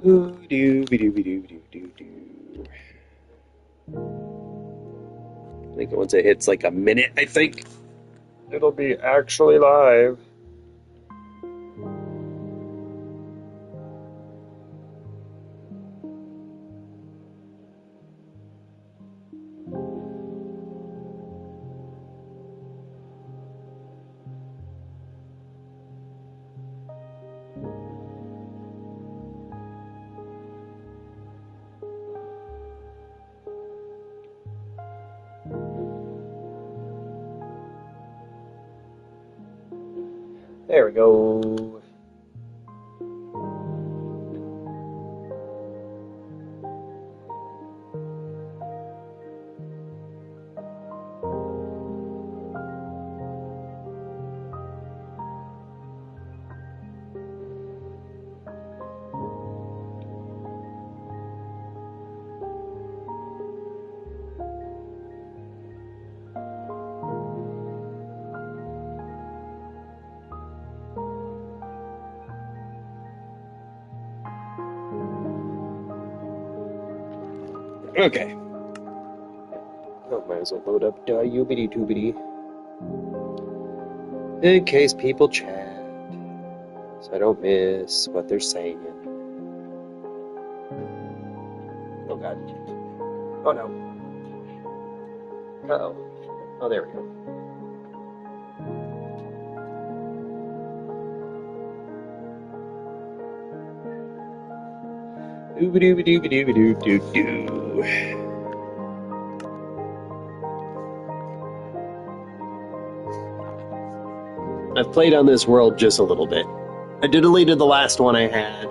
Ooh, doo, be doo, be doo, doo, doo, doo. I think once it hits like a minute, I think it'll be actually live. There we go. Okay. Oh, might as well load up Ubity Tubity in case people chat, so I don't miss what they're saying. Oh god. Oh no. Uh-oh. Oh, there we go. Ooba-dooba-dooba-dooba-doo-doo-doo. I've played on this world just a little bit. I deleted the last one I had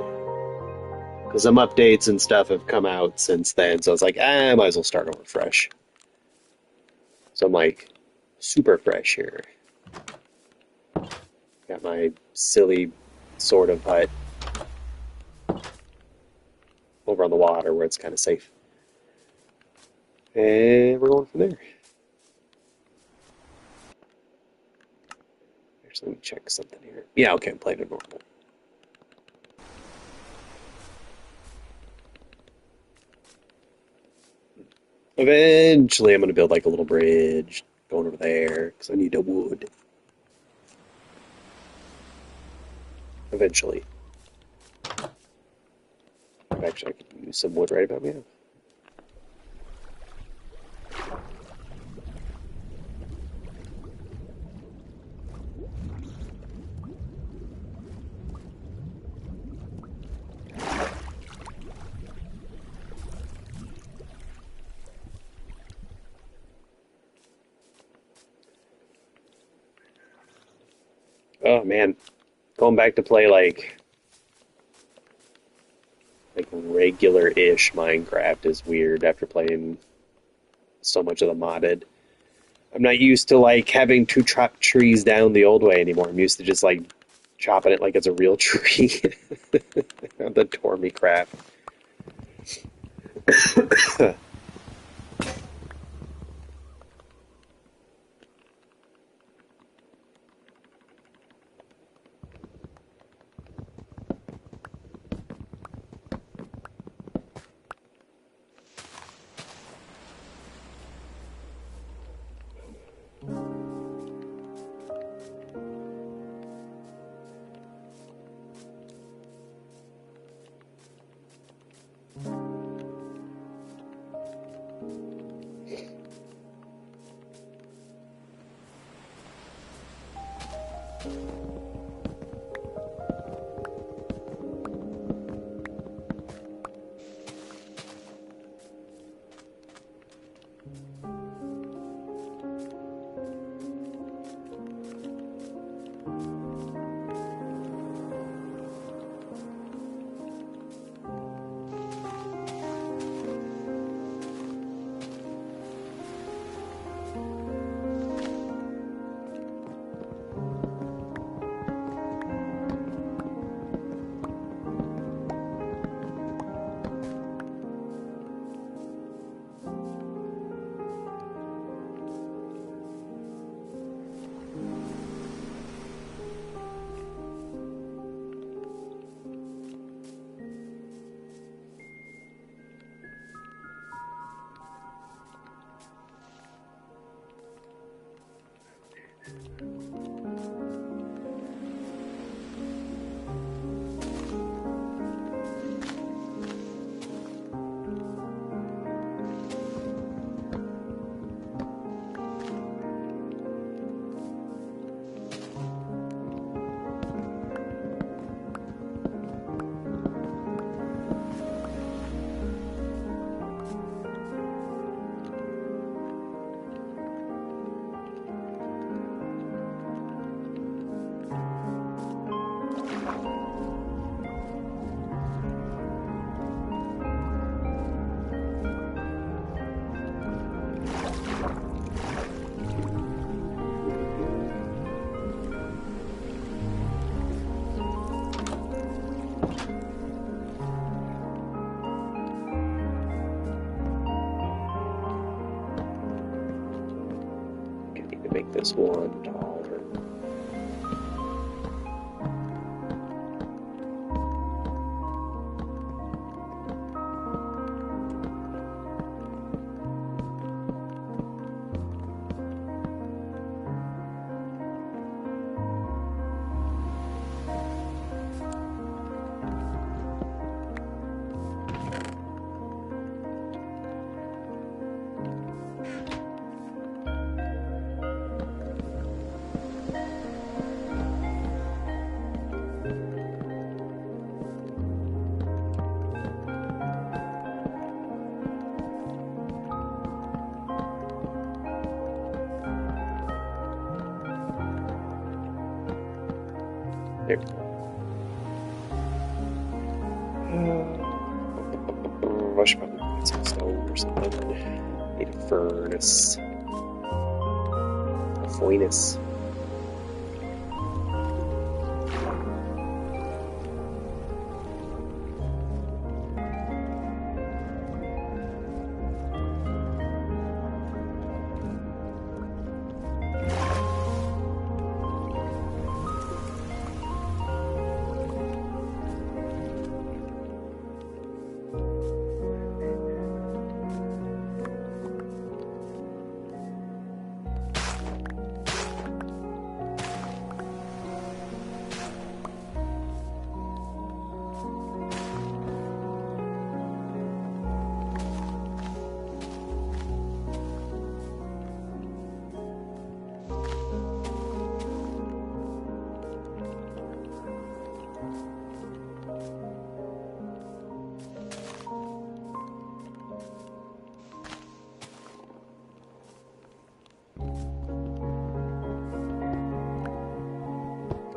because some updates and stuff have come out since then, so I was like, I might as well start over fresh. So I'm like, super fresh here. Got my silly sort of hut over on the water where it's kind of safe. And we're going from there. Actually, let me check something here. Yeah, okay, I'm playing it normal. Eventually, I'm going to build like a little bridge going over there because I need the wood. Eventually. Actually, I could use some wood right about now. Oh man, going back to play like regular-ish Minecraft is weird after playing so much of the modded. I'm not used to like having to chop trees down the old way anymore. I'm used to just like chopping it like it's a real tree. The Tormy crap. make this one taller. There. I should probably put some stone or something. Need a furnace. A furnace.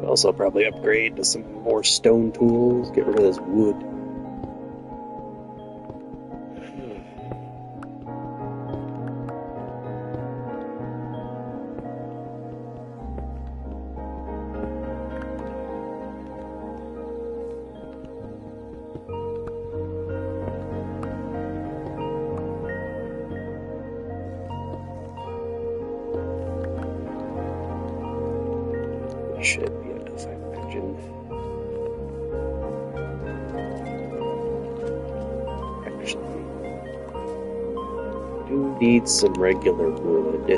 Also probably upgrade to some more stone tools, get rid of this wood. Should be enough, I imagine. Actually, do need some regular wood.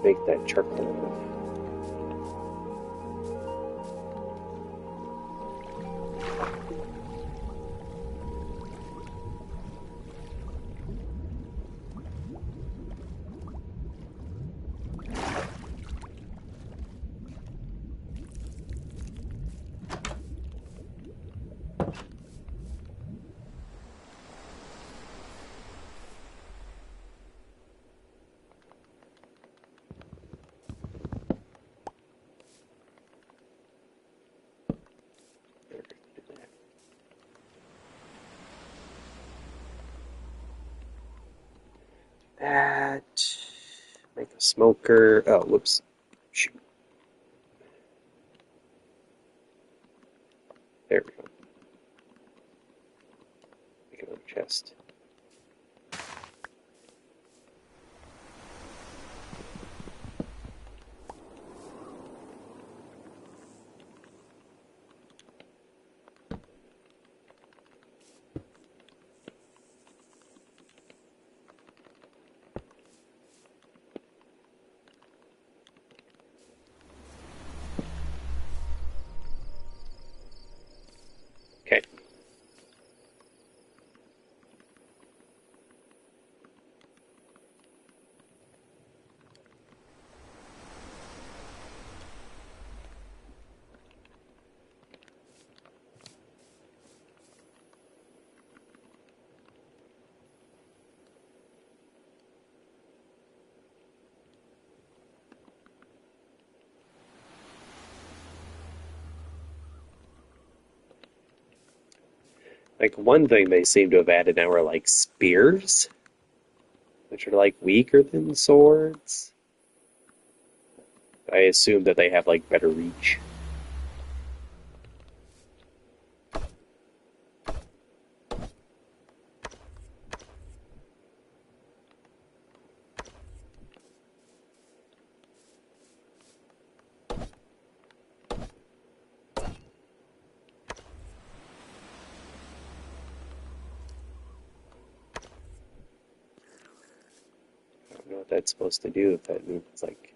Make that charcoal. That. Make a smoker. Oh, whoops. Shoot. There we go. Make another chest. Okay. Like, one thing they seem to have added now are like spears, which are like weaker than swords. I assume that they have like better reach. don't know what that's supposed to do. If that means like,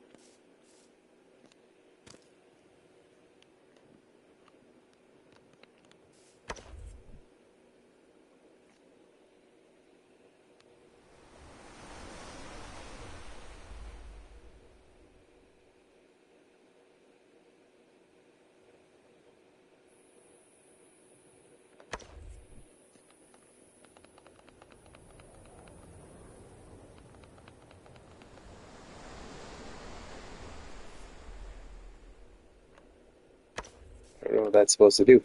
I don't know what that's supposed to do.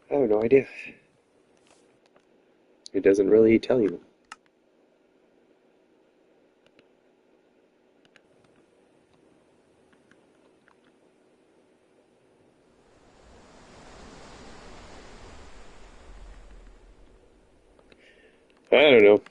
I have no idea. It doesn't really tell you. I don't know.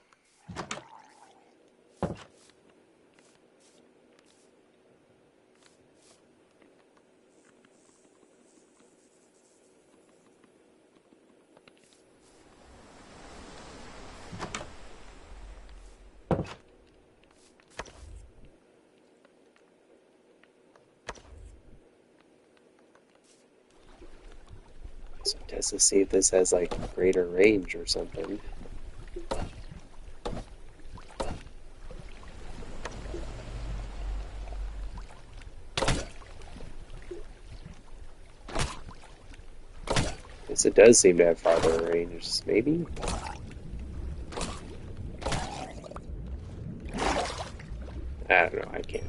So it tests to see if this has like greater range or something. Yes, it does seem to have farther range, maybe? I don't know, I can't.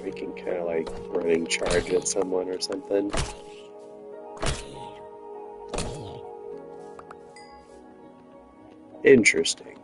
We can kind of like running charge at someone or something. Interesting.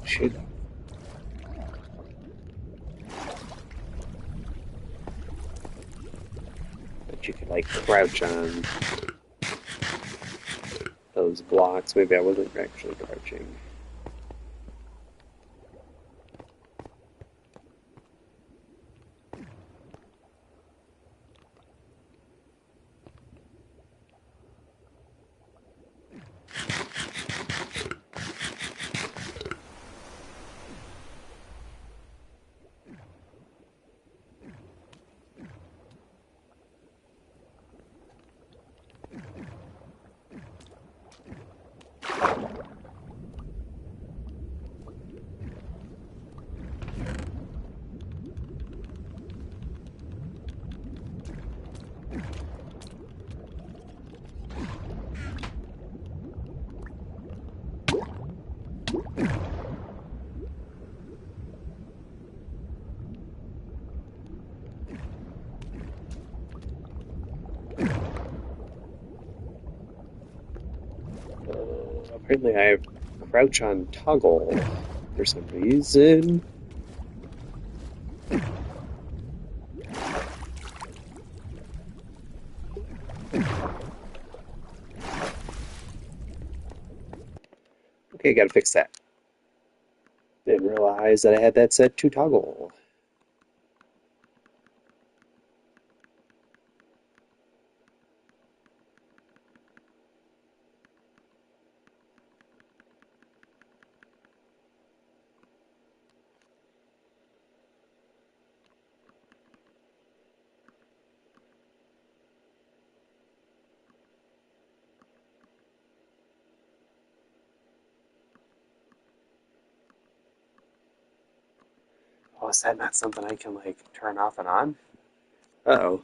Shoot. But you could like crouch on those blocks. Maybe I wasn't actually crouching. Apparently I have crouch on toggle for some reason. Okay, gotta fix that. Didn't realize that I had that set to toggle. Oh, is that not something I can like turn off and on? Uh-oh.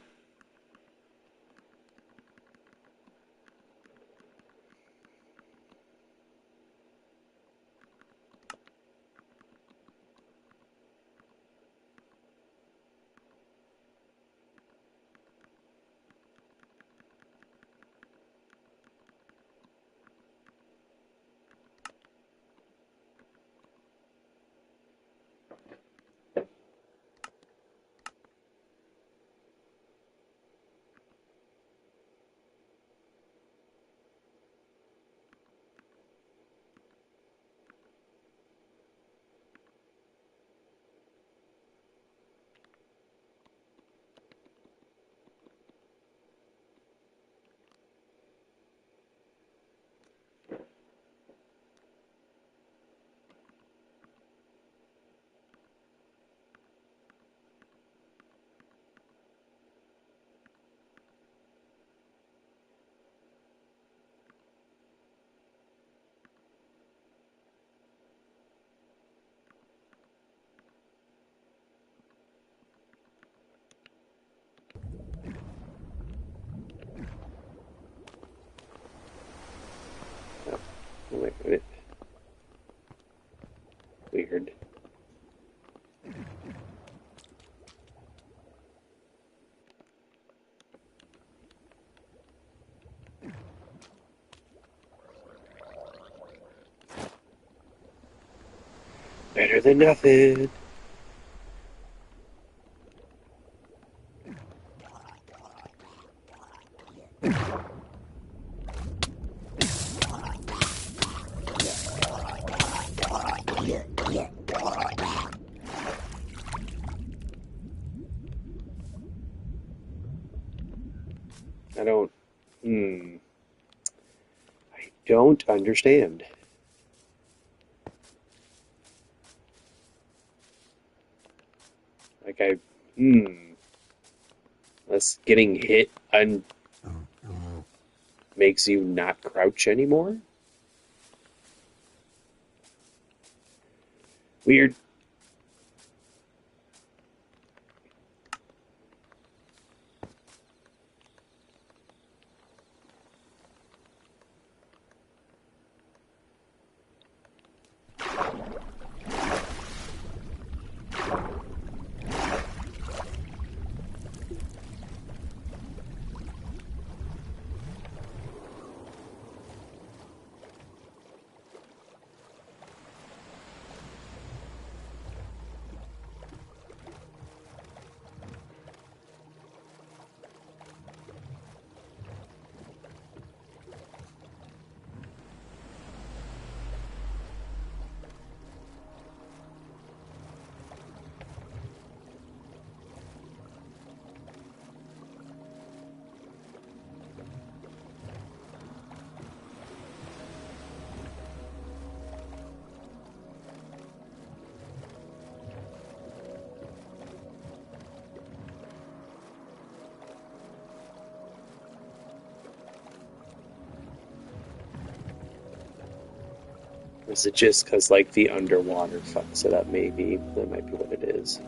Better than nothing. I don't. Hmm. I don't understand. Like I. Hmm. Unless getting hit makes you not crouch anymore. Weird. Is it just because like the underwater fucks it up? Maybe that might be what it is.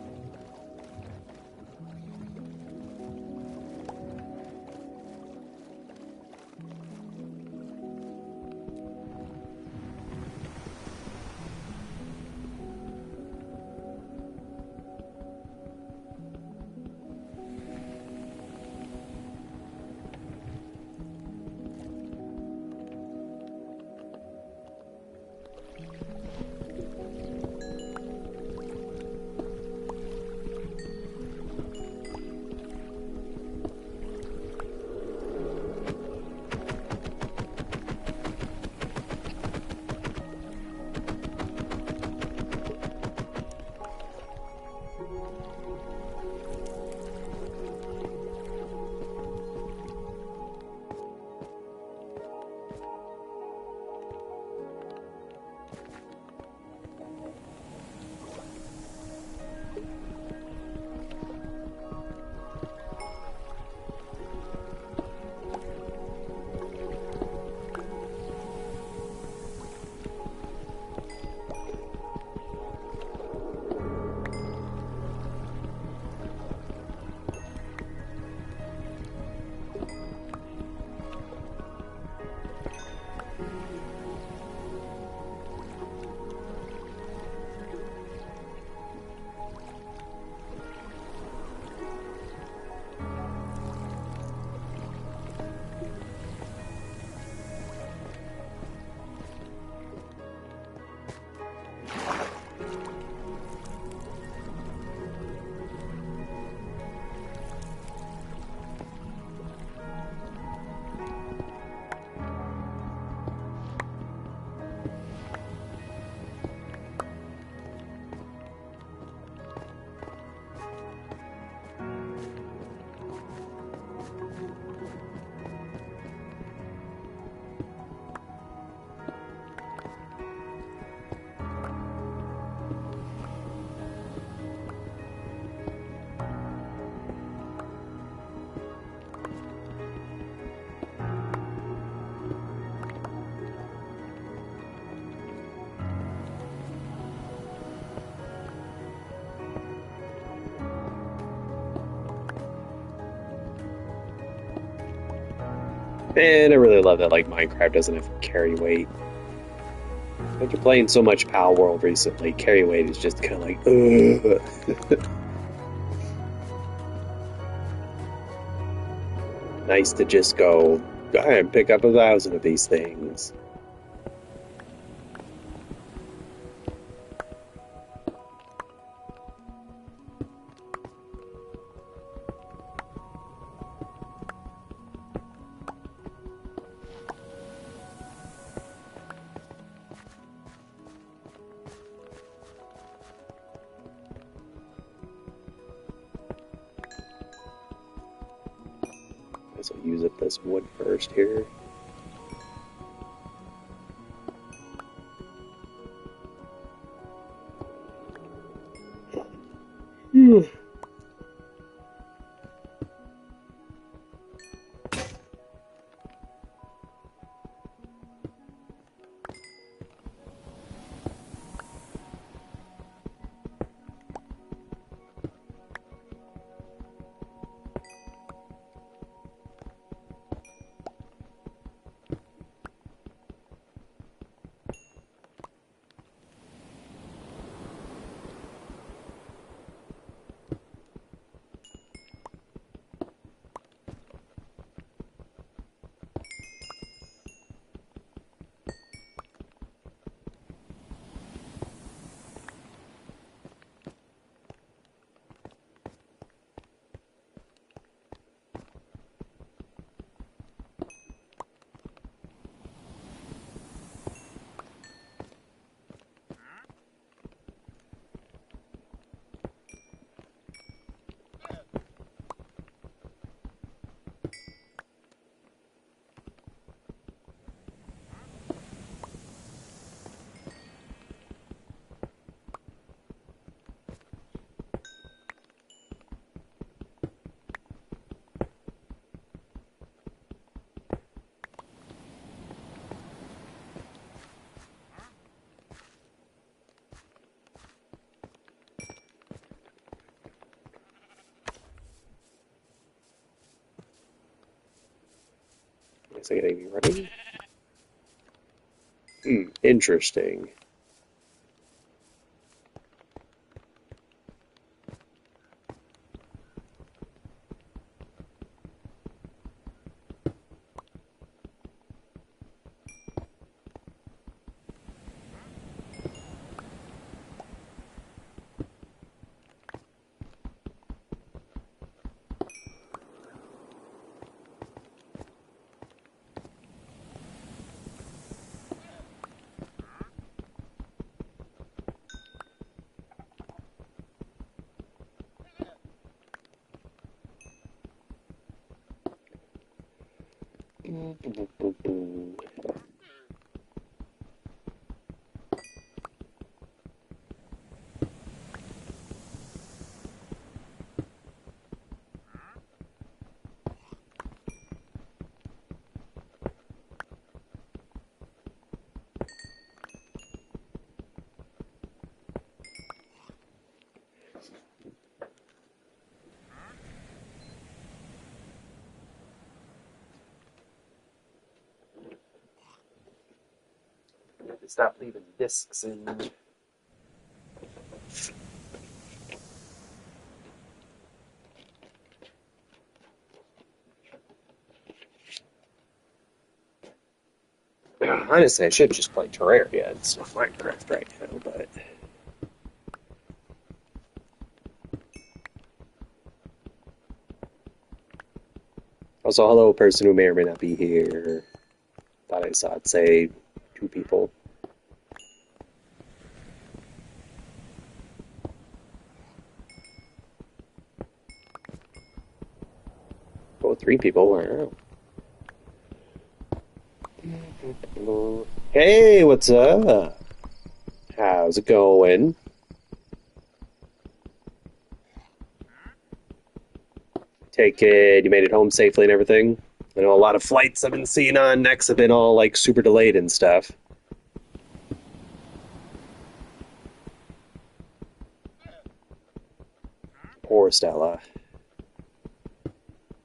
And I really love that like Minecraft doesn't have carry weight. After playing so much Pal World recently, carry weight is just kind of like, ugh. Nice to just go and pick up 1,000 of these things. guess I'll use up this wood first here. Guess I gotta be running. Interesting. Stop leaving discs in. Honestly, I should just play Terraria instead of Minecraft right now, but also hello, person who may or may not be here. Thought I saw it say 2 people. Oh, 3 people. Wow. Hey, what's up? How's it going? Take it. You made it home safely and everything. I know a lot of flights I've been seeing on Next have been all like super delayed and stuff. Poor Stella.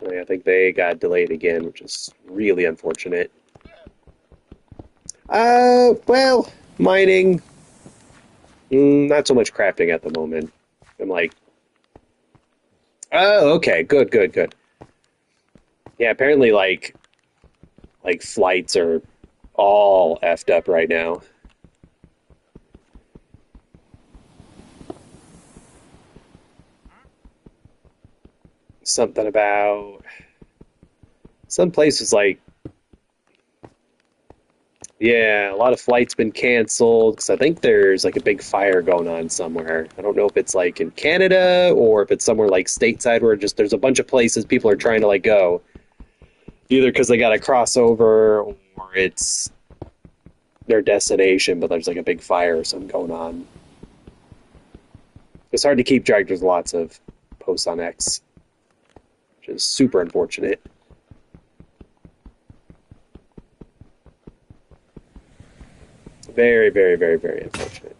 I think they got delayed again, which is really unfortunate. Well, mining. Not so much crafting at the moment. I'm like, oh, okay, good, good, good. Yeah, apparently, like flights are all effed up right now. Something about some places like, yeah, a lot of flights been canceled because I think there's like a big fire going on somewhere. I don't know if it's like in Canada or if it's somewhere like stateside where just there's a bunch of places people are trying to like go. Either because they got to cross over or it's their destination, but there's like a big fire or something going on. It's hard to keep track. There's lots of posts on X, which is super unfortunate. Very, very, very, very unfortunate.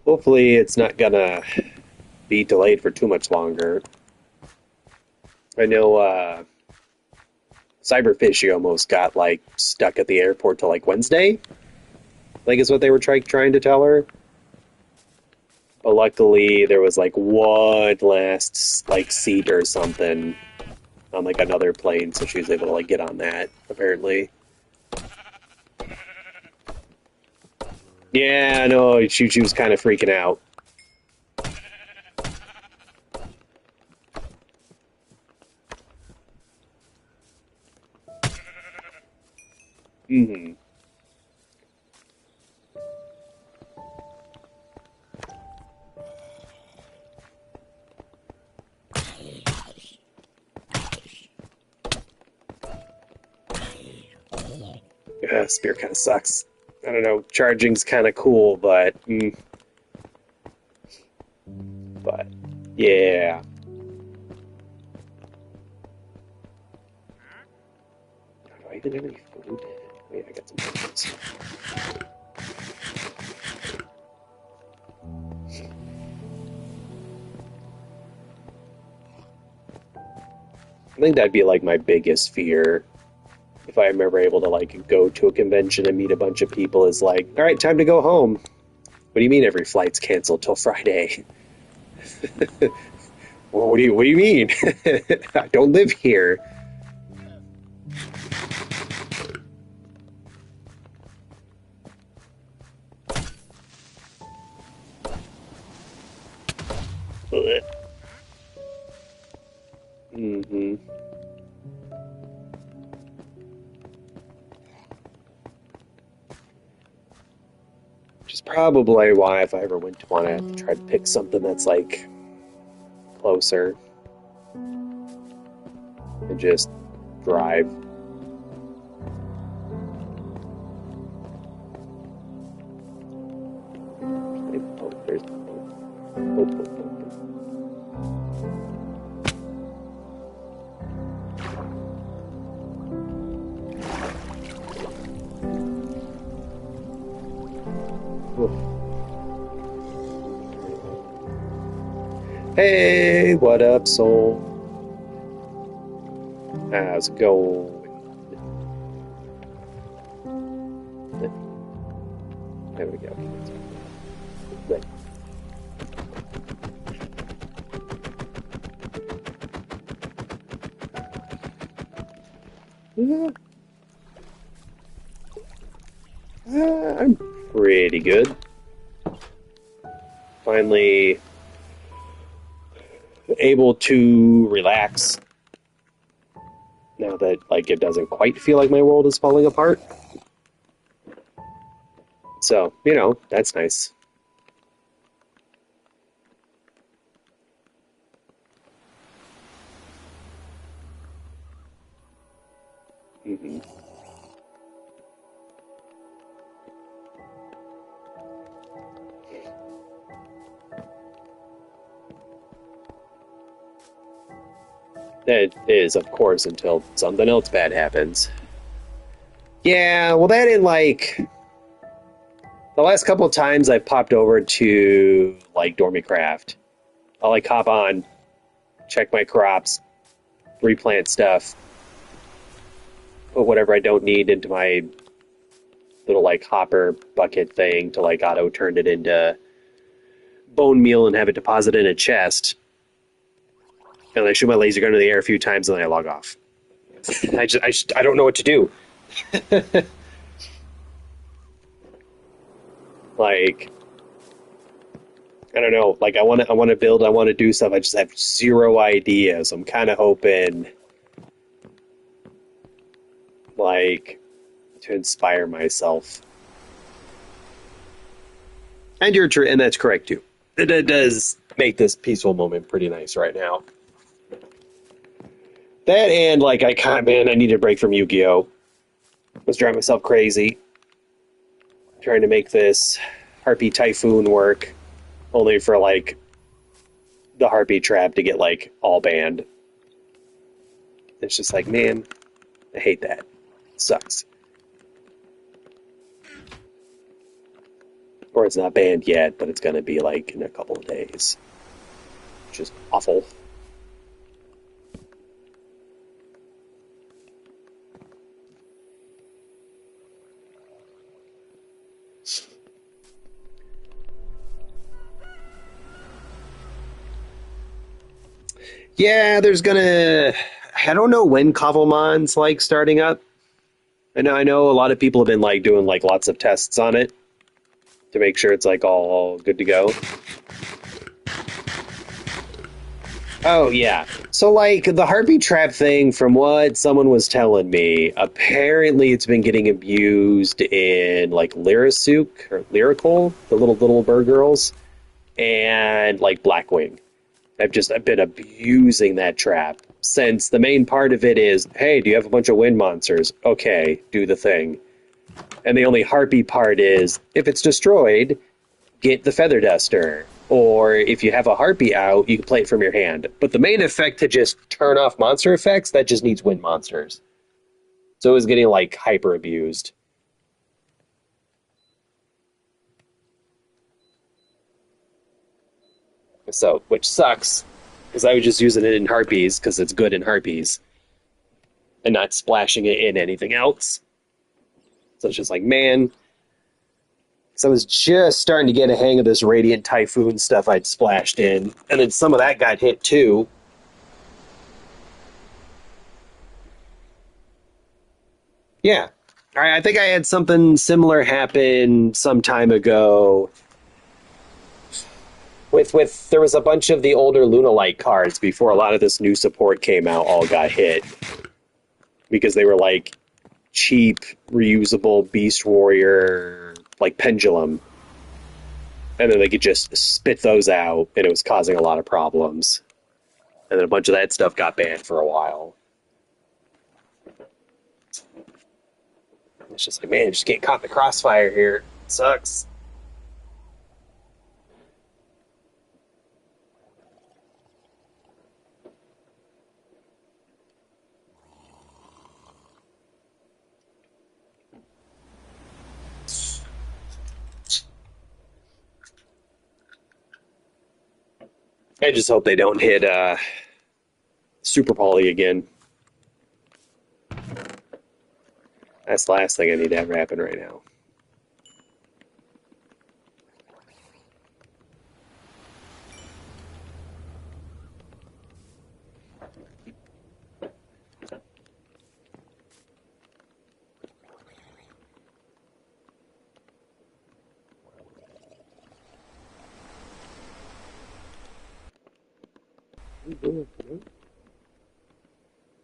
Hopefully, it's not gonna be delayed for too much longer. I know Cyberfishy almost got like stuck at the airport till like Wednesday. I think is what they were trying to tell her. But luckily, there was like one last like seat or something on like another plane, so she was able to like get on that. Apparently, yeah, no, she was kind of freaking out. Mm-hmm. Spear kind of sucks. I don't know. Charging's kind of cool, but yeah. Do I even have any food? Wait, I got some chickens. I think that'd be like my biggest fear if I'm ever able to like go to a convention and meet a bunch of people. Is like, all right, time to go home. What do you mean every flight's canceled till Friday? Well, what do you mean? I don't live here. Mm-hmm. Which is probably why if I ever went to one, I have to try to pick something that's like closer and just drive. Oh, there's Hey, what up, soul? How's it going? There we go. Right. I'm pretty good. Finally able to relax now that like it doesn't quite feel like my world is falling apart. So, that's nice. Hmm. It is, of course, until something else bad happens. Yeah, well, that in like the last couple of times I've popped over to like Dormicraft, I'll like hop on, check my crops, replant stuff, put whatever I don't need into my little like hopper bucket thing to like auto turn it into bone meal and have it deposited in a chest. And I shoot my laser gun in the air a few times and then I log off. I don't know what to do. Like, I don't know. Like, I want to build, I want to do stuff. I just have zero ideas. I'm kind of hoping, like, to inspire myself. And you're true, and that's correct too. It does make this peaceful moment pretty nice right now. That and like I kind of man, I need a break from Yu-Gi-Oh. I was driving myself crazy trying to make this Harpy Typhoon work, only for like the Harpy trap to get like all banned. It's just like, man, I hate that. It sucks. Or it's not banned yet, but it's gonna be like in a couple of days. Which is awful. Yeah, there's gonna. I don't know when Kavalmon's like starting up. I know a lot of people have been like doing like lots of tests on it to make sure it's like all good to go. Oh yeah. So like the Harpy trap thing, from what someone was telling me, apparently it's been getting abused in like Lyrisuke or Lyrical, the little bird girls, and like Blackwing. I've been abusing that trap since the main part of it is, hey, do you have a bunch of wind monsters? Okay, do the thing. And the only Harpy part is, if it's destroyed, get the Feather Duster. Or if you have a Harpy out, you can play it from your hand. But the main effect to just turn off monster effects, that just needs wind monsters. So it was getting like hyper abused. So, which sucks, because I was just using it in Harpies, because it's good in Harpies, and not splashing it in anything else. So it's just like, man. So I was just starting to get a hang of this Radiant Typhoon stuff I'd splashed in, and then some of that got hit too. Yeah. I think I had something similar happen some time ago. With there was a bunch of the older Lunalight cards before a lot of this new support came out all got hit because they were like cheap reusable Beast Warrior like pendulum, and then they could just spit those out, and it was causing a lot of problems. And then a bunch of that stuff got banned for a while. It's just like, man, just getting caught in the crossfire here. It sucks. I just hope they don't hit Super Poly again. That's the last thing I need to have happen right now.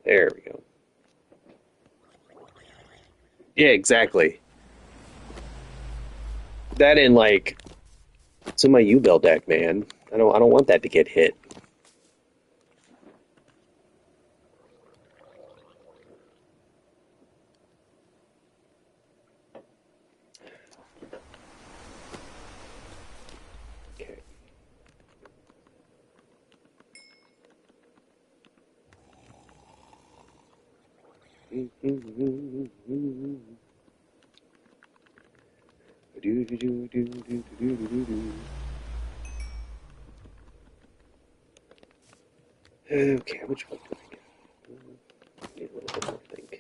There we go. Yeah, exactly. That in like it's in my U-Bill deck, man. I don't want that to get hit. Okay. Okay, how much work do I get? Need a little bit more, I think.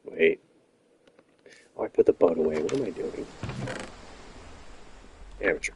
Wait. Oh, I put the boat away. What am I doing? Amateur.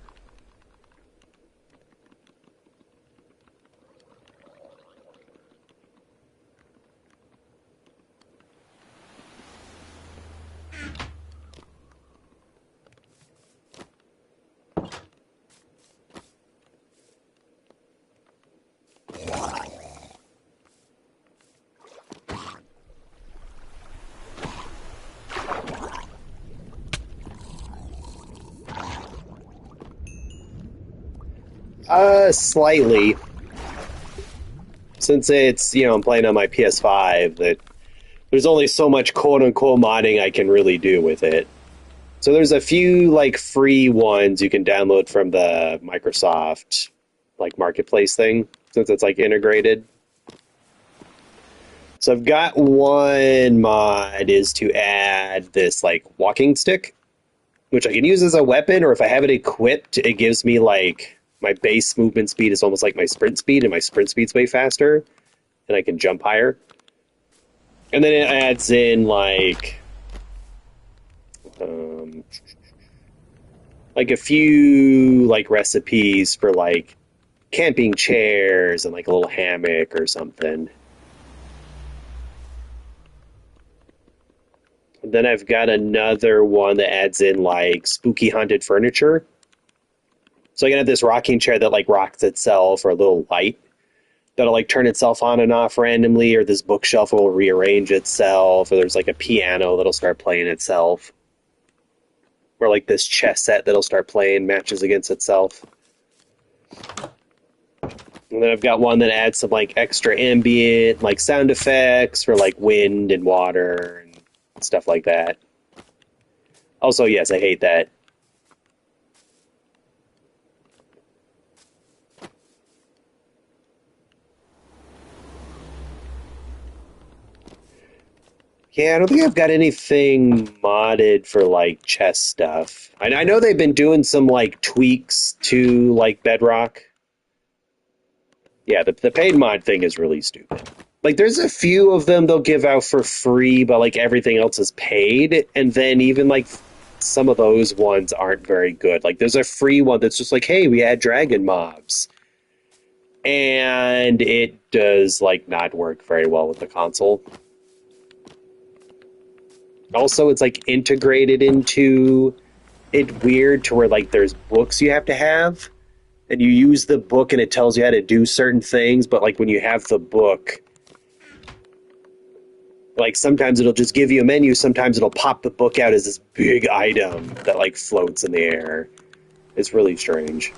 Slightly. Since it's, I'm playing on my PS5, that there's only so much quote-unquote modding I can really do with it. So there's a few, like, free ones you can download from the Microsoft, like, marketplace thing, since it's, like, integrated. So I've got one mod is to add this, like, walking stick, which I can use as a weapon, or if I have it equipped, it gives me, like, my base movement speed is almost like my sprint speed, and my sprint speed's way faster, and I can jump higher. And then it adds in, like a few, like, recipes for, like, camping chairs and, like, a little hammock or something. Then I've got another one that adds in like spooky haunted furniture. So I can have this rocking chair that like rocks itself, or a little light that'll like turn itself on and off randomly, or this bookshelf will rearrange itself, or there's like a piano that'll start playing itself, or like this chess set that'll start playing matches against itself. And then I've got one that adds some like extra ambient like sound effects for like wind and water and stuff like that. Also, yes, I hate that. Yeah, I don't think I've got anything modded for like chess stuff. I know they've been doing some like tweaks to like Bedrock. Yeah, the paid mod thing is really stupid. Like, there's a few of them they'll give out for free, but like everything else is paid, and then even like some of those ones aren't very good. Like, there's a free one that's just like, hey, we add dragon mobs, and it does like not work very well with the console. Also, it's like integrated into it weird to where like there's books you have to have, and you use the book and it tells you how to do certain things, but like when you have the book, like sometimes it'll just give you a menu, sometimes it'll pop the book out as this big item that like floats in the air. It's really strange.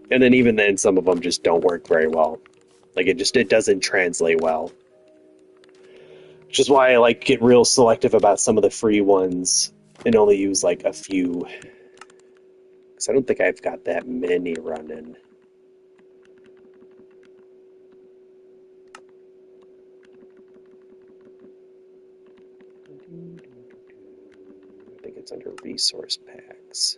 And then even then some of them just don't work very well. Like it doesn't translate well. Which is why I like get real selective about some of the free ones and only use like a few. Because I don't think I've got that many running. I think it's under resource packs.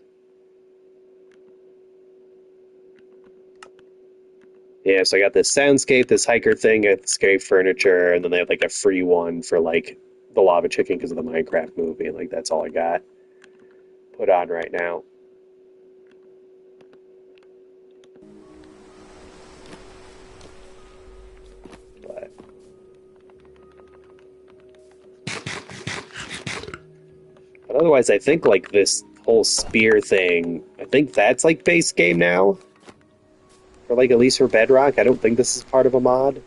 Yeah, so I got this soundscape, this hiker thing, I got scary furniture, and then they have like a free one for like the lava chicken because of the Minecraft movie. Like that's all I got put on right now. But otherwise, I think like this whole spear thing, I think that's like base game now. Or like at least for Bedrock. I don't think this is part of a mod.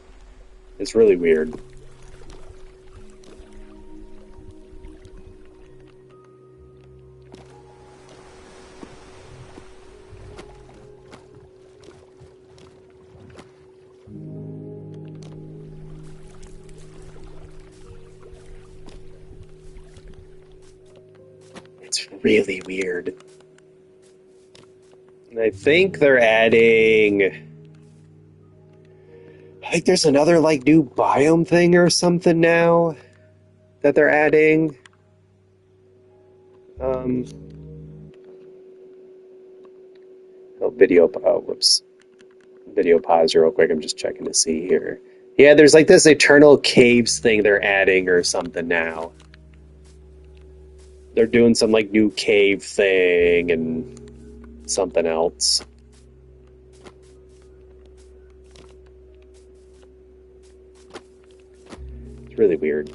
It's really weird. It's really weird. And I think they're adding... Like there's another like new biome thing or something now that they're adding. Whoops. Video pause real quick. I'm just checking to see here. Yeah, there's like this Eternal Caves thing they're adding or something now. They're doing some like new cave thing and something else. It's really weird.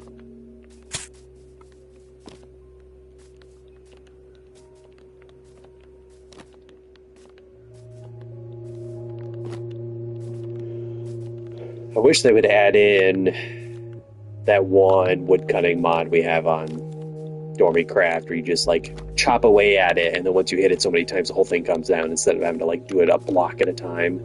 I wish they would add in that one woodcutting mod we have on Dormy Craft, where you just like chop away at it, and then once you hit it so many times, the whole thing comes down instead of having to like do it a block at a time.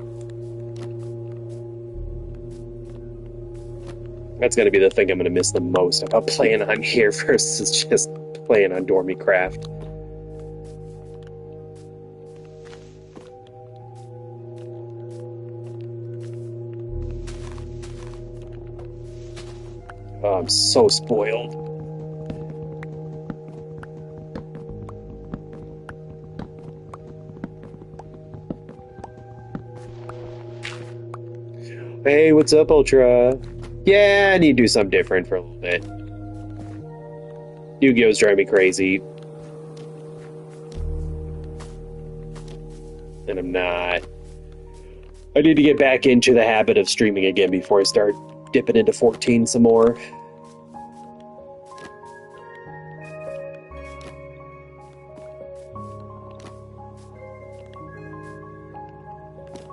That's gonna be the thing I'm gonna miss the most about playing on here versus just playing on Dormy Craft. Oh, I'm so spoiled. Hey, what's up, Ultra? Yeah, I need to do something different for a little bit. Yu-Gi-Oh's driving me crazy. And I'm not. I need to get back into the habit of streaming again before I start dipping into 14 some more.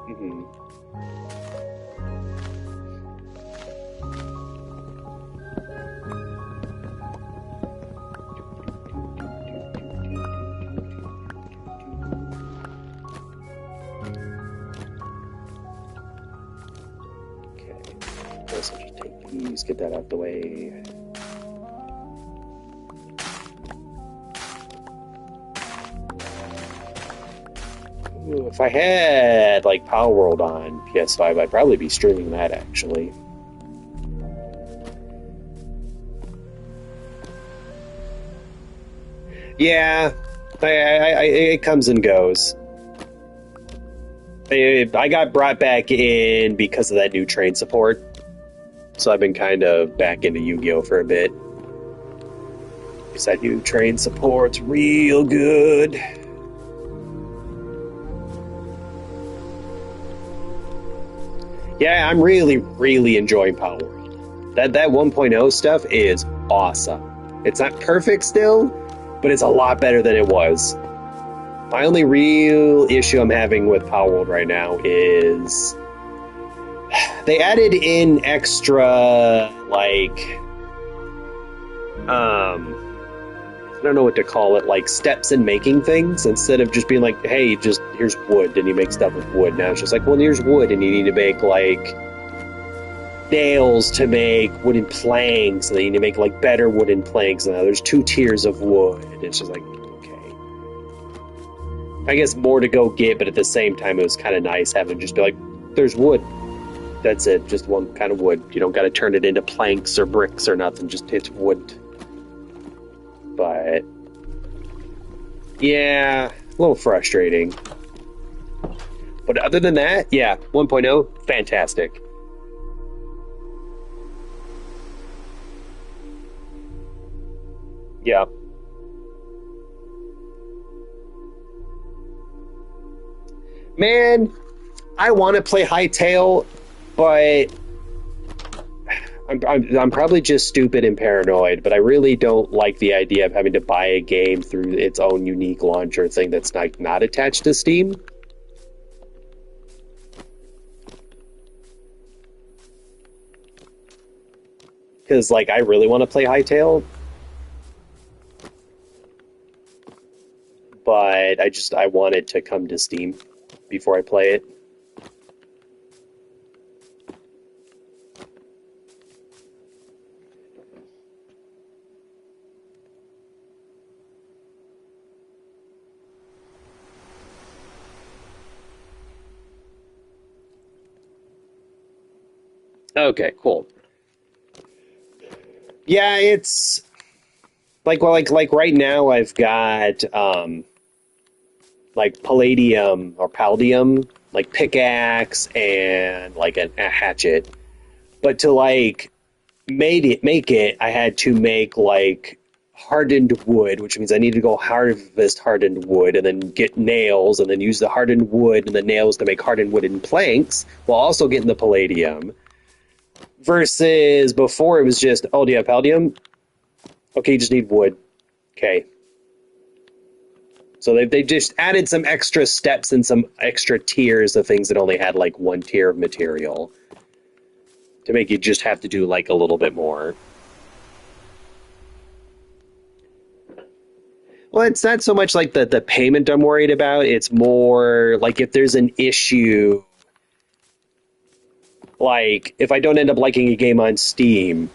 Mm-hmm. Okay, so just take these, get that out the way. Ooh, if I had like Power World on PS5, I'd probably be streaming that actually. Yeah, it comes and goes. I got brought back in because of that new train support, so I've been kind of back into Yu-Gi-Oh for a bit. Because that new train support's real good. Yeah, I'm really, really enjoying Power World. That 1.0 stuff is awesome. It's not perfect still, but it's a lot better than it was. My only real issue I'm having with Power World right now is they added in extra, like, I don't know what to call it, like steps in making things instead of just being like, hey, just here's wood and you make stuff with wood. Now it's just like, well, here's wood and you need to make like nails to make wooden planks, and then you need to make like better wooden planks. And now there's 2 tiers of wood. It's just like, I guess more to go get, but at the same time, it was kind of nice having just be like, there's wood. That's it, just one kind of wood. You don't got to turn it into planks or bricks or nothing, just it's wood. But, yeah, a little frustrating. But other than that, yeah, 1.0, fantastic. Yeah. Man, I want to play Hightail, but I'm probably just stupid and paranoid, but I really don't like the idea of having to buy a game through its own unique launcher thing that's not attached to Steam. Because, like, I really want to play Hightail, but I want it to come to Steam before I play it. Okay, cool. Yeah, it's like right now I've got like palladium or paldium, like pickaxe and like a hatchet. But to like make it, I had to make like hardened wood, which means I need to go harvest hardened wood and then get nails and then use the hardened wood and the nails to make hardened wooden planks while also getting the palladium. Versus before it was just, oh, do you have palladium? Okay, you just need wood. Okay. So they just added some extra steps and some extra tiers of things that only had like one tier of material to make you just have to do like a little bit more. Well, it's not so much like the payment I'm worried about. It's more like if there's an issue, like if I don't end up liking a game on Steam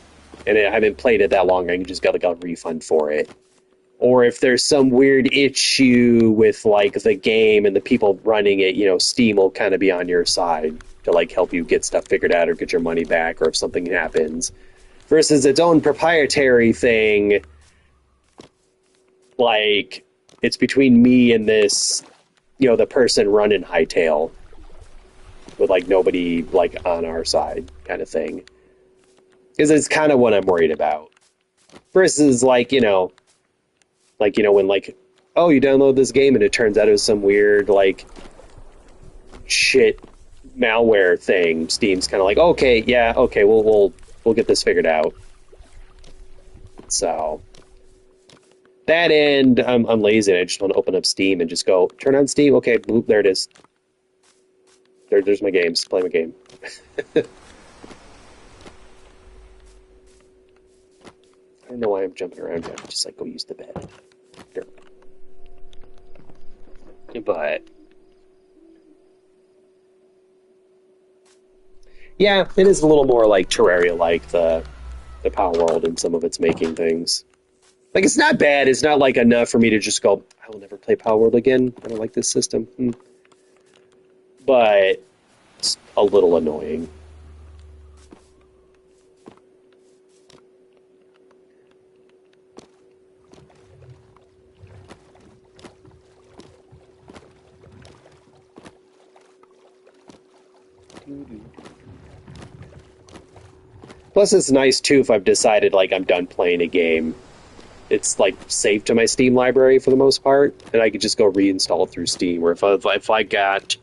and I haven't played it that long, I can just get like a refund for it. Or if there's some weird issue with like the game and the people running it, Steam will kind of be on your side to like help you get stuff figured out or get your money back or if something happens. Versus its own proprietary thing, like it's between me and this, the person running Hightail with like nobody like on our side kind of thing. Because it's kind of what I'm worried about. Versus when like, oh, you download this game and it turns out it was some weird like shit malware thing. Steam's kind of like, okay, yeah, okay, we'll get this figured out. So that end, I'm lazy. And I just want to open up Steam and just go turn on Steam. Okay, boop, there it is. There's my games. Play my game. I don't know why I'm jumping around here. Just like go use the bed. But yeah, it is a little more like Terraria, like the Power World and some of its making things. Like it's not bad. It's not like enough for me to just go, I will never play Power World again. I don't like this system. But it's a little annoying. Plus, it's nice too if I've decided like I'm done playing a game. It's like saved to my Steam library for the most part, and I could just go reinstall it through Steam. Or if I got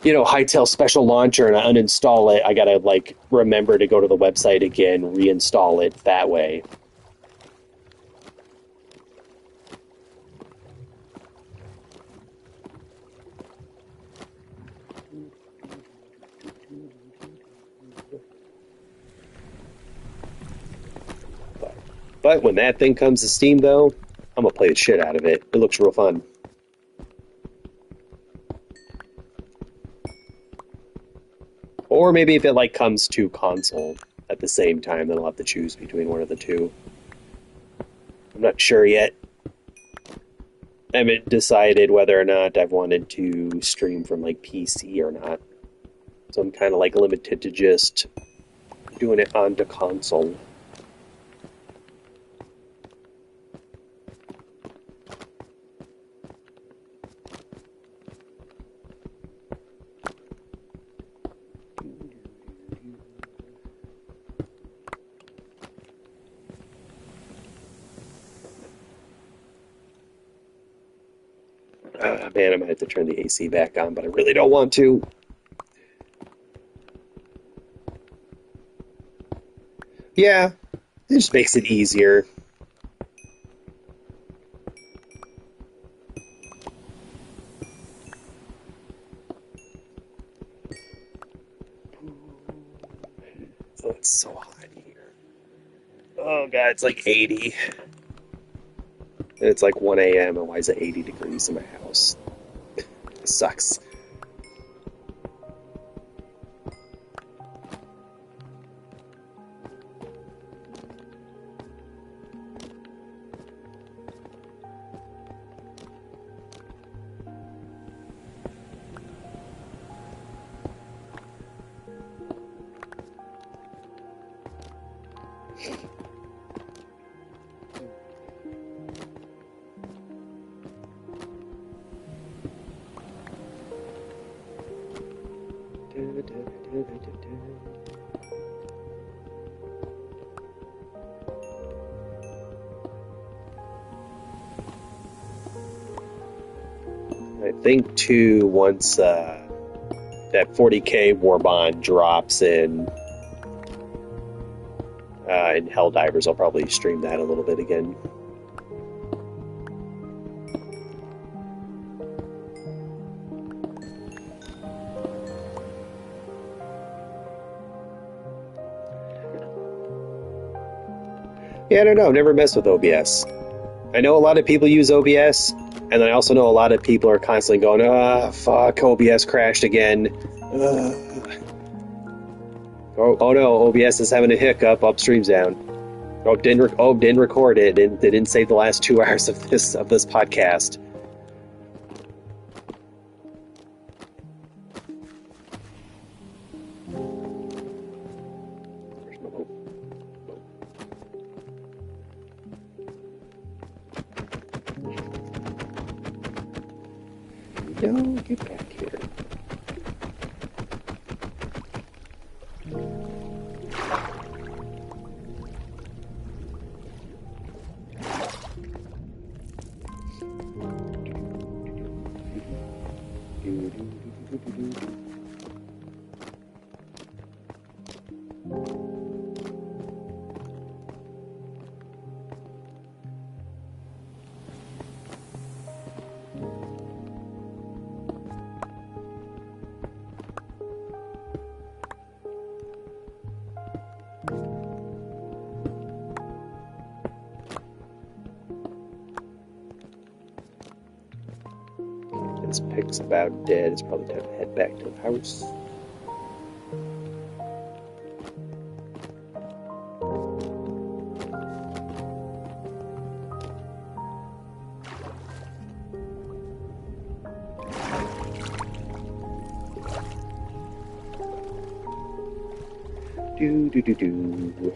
Hightail Special Launcher and I uninstall it, I gotta like remember to go to the website again, reinstall it that way. But when that thing comes to Steam, though, I'm gonna play the shit out of it. It looks real fun. Or maybe if it like comes to console at the same time, then I'll have to choose between one of the two. I'm not sure yet. I haven't decided whether or not I've wanted to stream from like PC or not. So I'm kind of like limited to just doing it onto console. Man, I might have to turn the AC back on, but I really don't want to. Yeah, it just makes it easier. Oh, it's so hot here. Oh, God, it's like 80. And it's like 1 a.m. and why is it 80 degrees in my house? It sucks. I think too, once that 40K war bond drops in Helldivers, I'll probably stream that a little bit again. Yeah, I don't know. Never messed with OBS. I know a lot of people use OBS, and I also know a lot of people are constantly going, fuck, OBS crashed again. Oh no, OBS is having a hiccup, upstream's down. Didn't record it, and they didn't save the last 2 hours of this podcast. Where's my boat? No, get back here. This pig's about dead. It's probably time to head back to the house. Do do do do.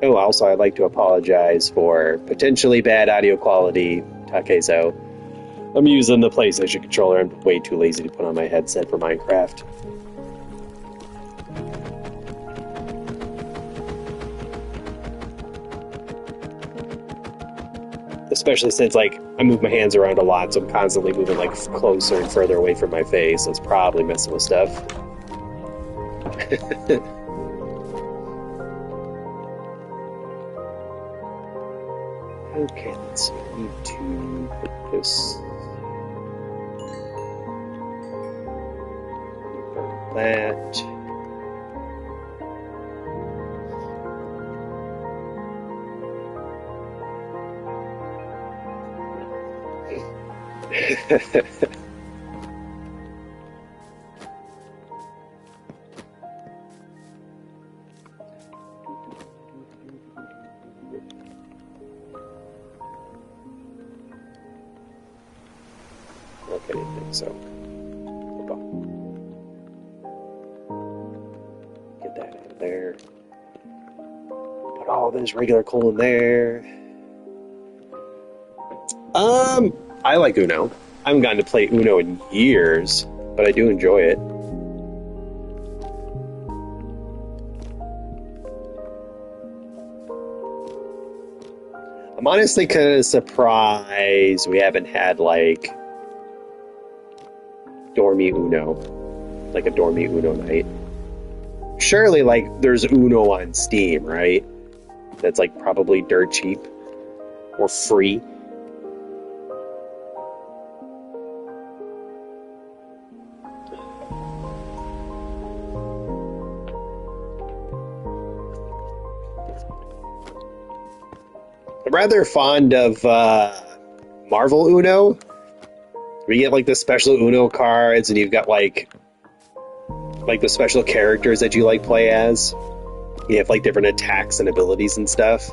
Oh, also, I'd like to apologize for potentially bad audio quality, Takezo. I'm using the PlayStation controller. I'm way too lazy to put on my headset for Minecraft. Especially since, like, I move my hands around a lot, so I'm constantly moving, like, closer and further away from my face, so it's probably messing with stuff. Okay, let's see. I need to put this. Burn that. Okay, I didn't think so. Hold on. Get that out of there. Put all this regular coal in there. I like Uno. I haven't gotten to play Uno in years, but I do enjoy it. I'm honestly kind of surprised we haven't had, like, Dormy Uno. Like a Dormy Uno night. Surely, like, there's Uno on Steam, right? That's, like, probably dirt cheap. Or free. I'm rather fond of Marvel Uno. Where you get like the special Uno cards, and you've got like the special characters that you like play as. You have like different attacks and abilities and stuff.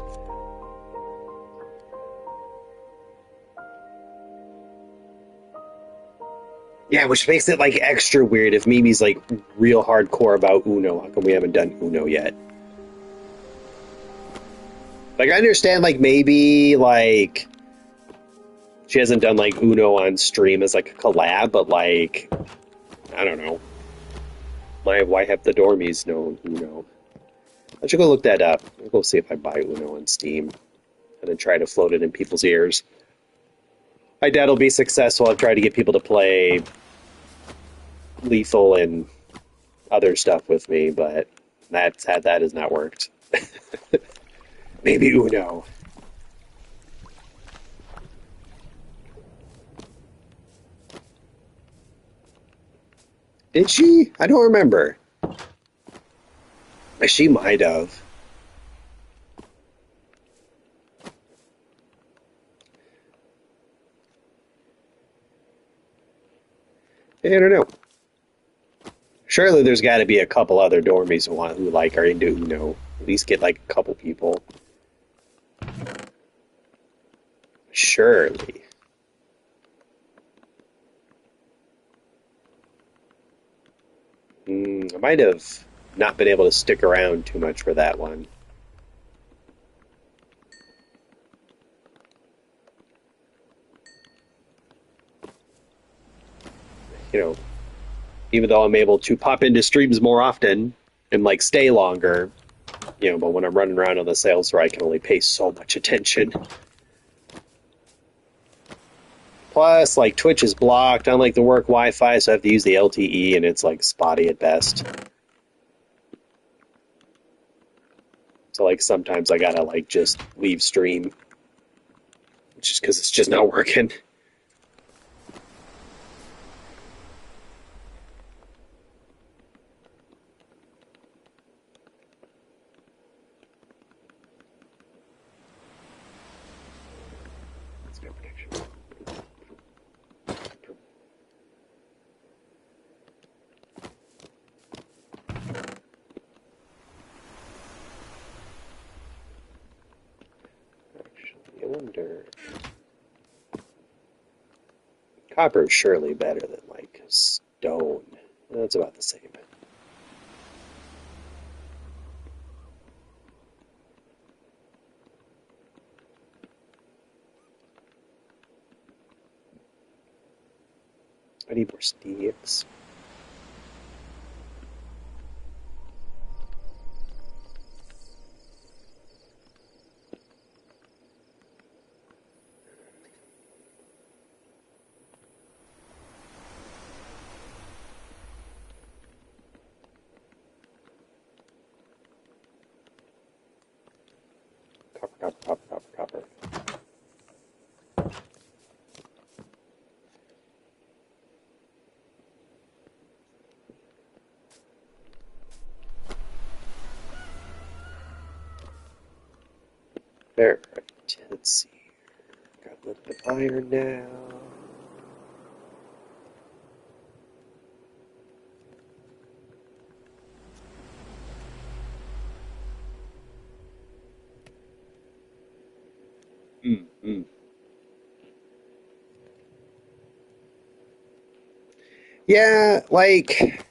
Yeah, which makes it like extra weird if Mimi's like real hardcore about Uno. How come we haven't done Uno yet? Like, I understand, like, maybe, like, she hasn't done, like, Uno on stream as, like, a collab, but, like, I don't know. Why have the dormies know Uno? I should go look that up. I'll go see if I buy Uno on Steam and then try to float it in people's ears. I doubt it'll be successful. I've tried to get people to play Lethal and other stuff with me, but That has not worked. Maybe Uno. Did she? I don't remember. She might have. I don't know. Surely there's got to be a couple other dormies who like are into Uno. At least get like a couple people. Surely. I might have not been able to stick around too much for that one. You know, even though I'm able to pop into streams more often and like stay longer, but when I'm running around on the sales floor, I can only pay so much attention. Plus, like Twitch is blocked, unlike the work Wi-Fi, so I have to use the LTE, and it's like spotty at best. So like sometimes I gotta like just leave stream, just because it's just not working. Actually, I wonder. Copper is surely better than like stone. That's about the same. I need more sticks. Copper, copper, copper, copper, copper. There. Right. Let's see. Got a little bit of iron now. Mm. Yeah, like,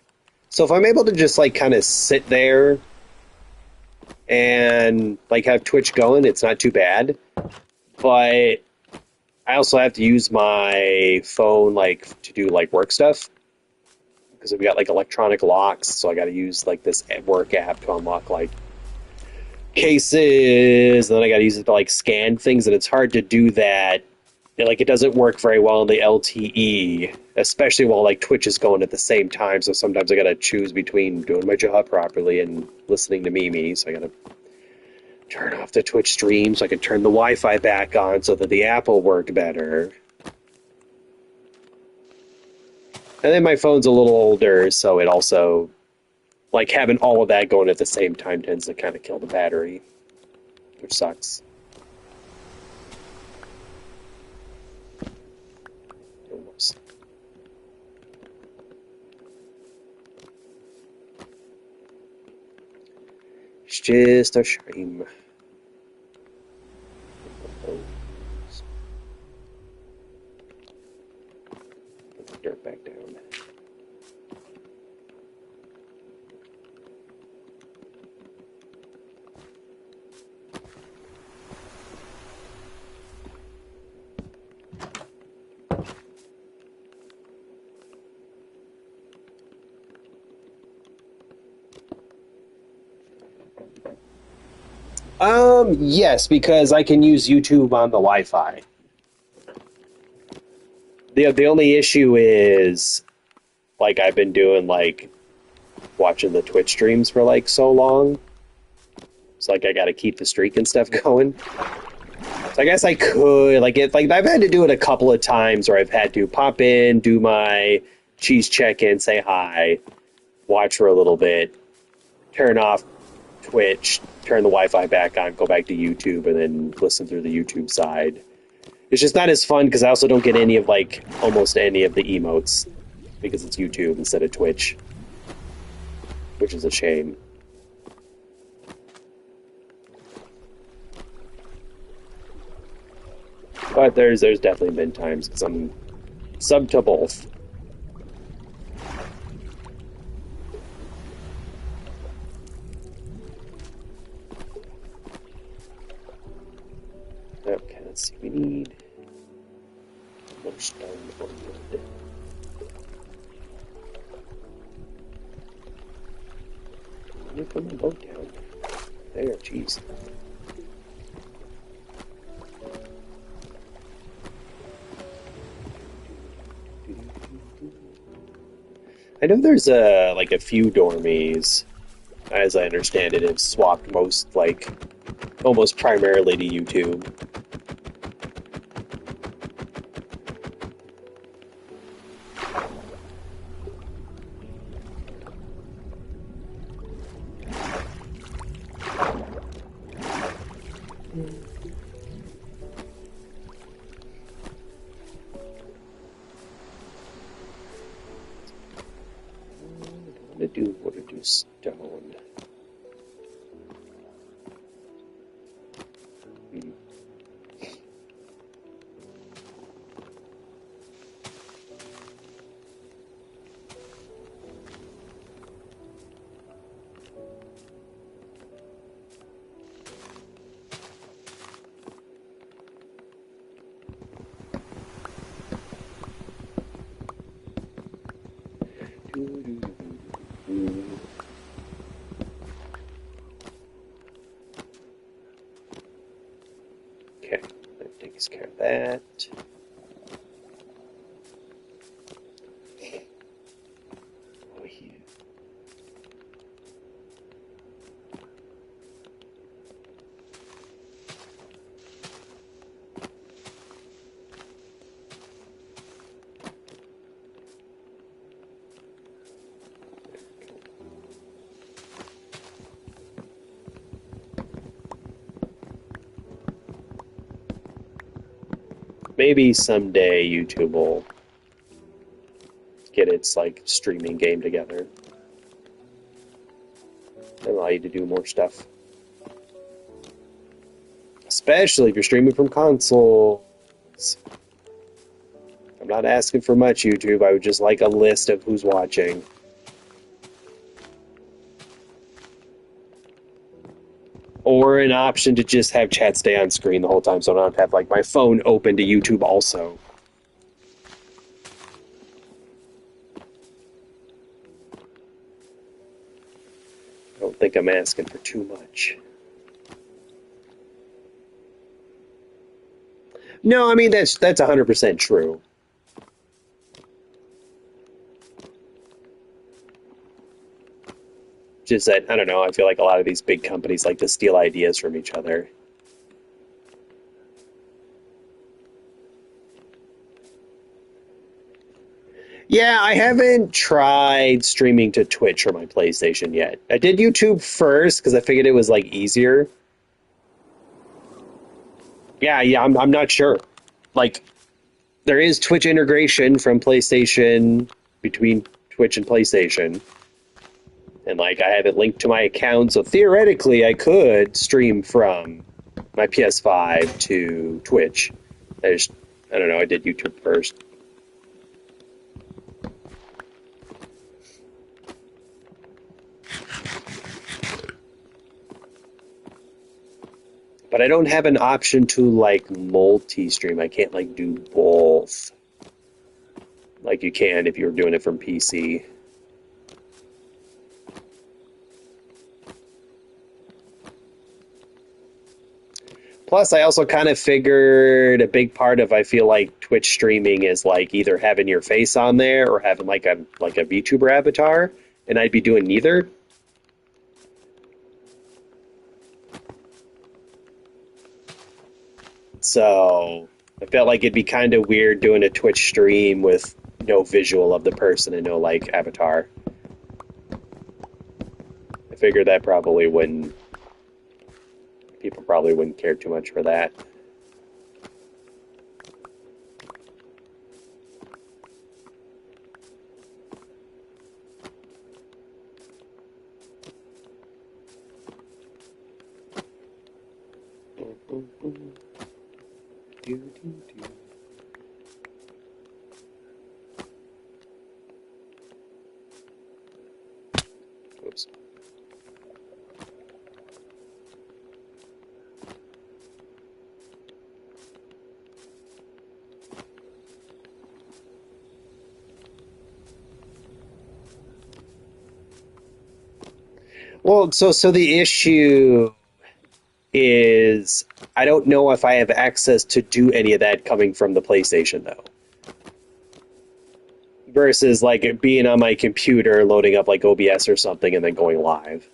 so if I'm able to just like kind of sit there and like have Twitch going, it's not too bad. But I also have to use my phone like to do like work stuff because I've got like electronic locks, so I got to use like this work app to unlock like cases, and then I got to use it to like scan things, and it's hard to do that. Like it doesn't work very well in the LTE, especially while like Twitch is going at the same time. So sometimes I got to choose between doing my job properly and listening to Mimi. So I got to turn off the Twitch stream so I can turn the Wi-Fi back on so that the app will work better. And then my phone's a little older, so it also, like having all of that going at the same time tends to kind of kill the battery, which sucks. Almost. It's just a shame. Put the dirt back down. Yes, because I can use YouTube on the Wi-Fi. The only issue is, like, I've been doing, like, watching the Twitch streams for like so long. It's like I got to keep the streak and stuff going. So I guess I could I've had to do it a couple of times where I've had to pop in, do my cheese check-in, say hi, watch for a little bit, turn off Twitch, turn the Wi-Fi back on, go back to YouTube, and then listen through the YouTube side. It's just not as fun because I also don't get any of almost any of the emotes because it's YouTube instead of Twitch, which is a shame. But there's definitely been times because I'm sub to both. Okay, let's see. We need more stone or wood. Let me put my boat down. There, jeez. I know there's a few dormies, as I understand it, have swapped almost primarily to YouTube. What to do stone. Okay, that takes care of that. Oh, yeah. Maybe someday YouTube will get its streaming game together and allow you to do more stuff. Especially if you're streaming from consoles. I'm not asking for much, YouTube. I would just like a list of who's watching. Or an option to just have chat stay on screen the whole time so I don't have to have my phone open to YouTube also. I don't think I'm asking for too much. No, I mean that's 100% true. Just that, I don't know, I feel like a lot of these big companies like to steal ideas from each other. Yeah, I haven't tried streaming to Twitch or my PlayStation yet. I did YouTube first because I figured it was easier. Yeah, I'm not sure. There is Twitch integration from PlayStation between Twitch and PlayStation. And I have it linked to my account, so theoretically I could stream from my PS5 to Twitch. I don't know, I did YouTube first. But I don't have an option to multi-stream. I can't do both. Like you can if you're doing it from PC. Plus, I also kind of figured a big part of I feel like Twitch streaming is either having your face on there or having a VTuber avatar. and I'd be doing neither. So I felt like it'd be kind of weird doing a Twitch stream with no visual of the person and no like avatar. I figured that probably wouldn't. People probably wouldn't care too much for that. Oops. Well, so the issue is I don't know if I have access to do any of that coming from the PlayStation though. Versus like it being on my computer, loading up like OBS or something, and then going live.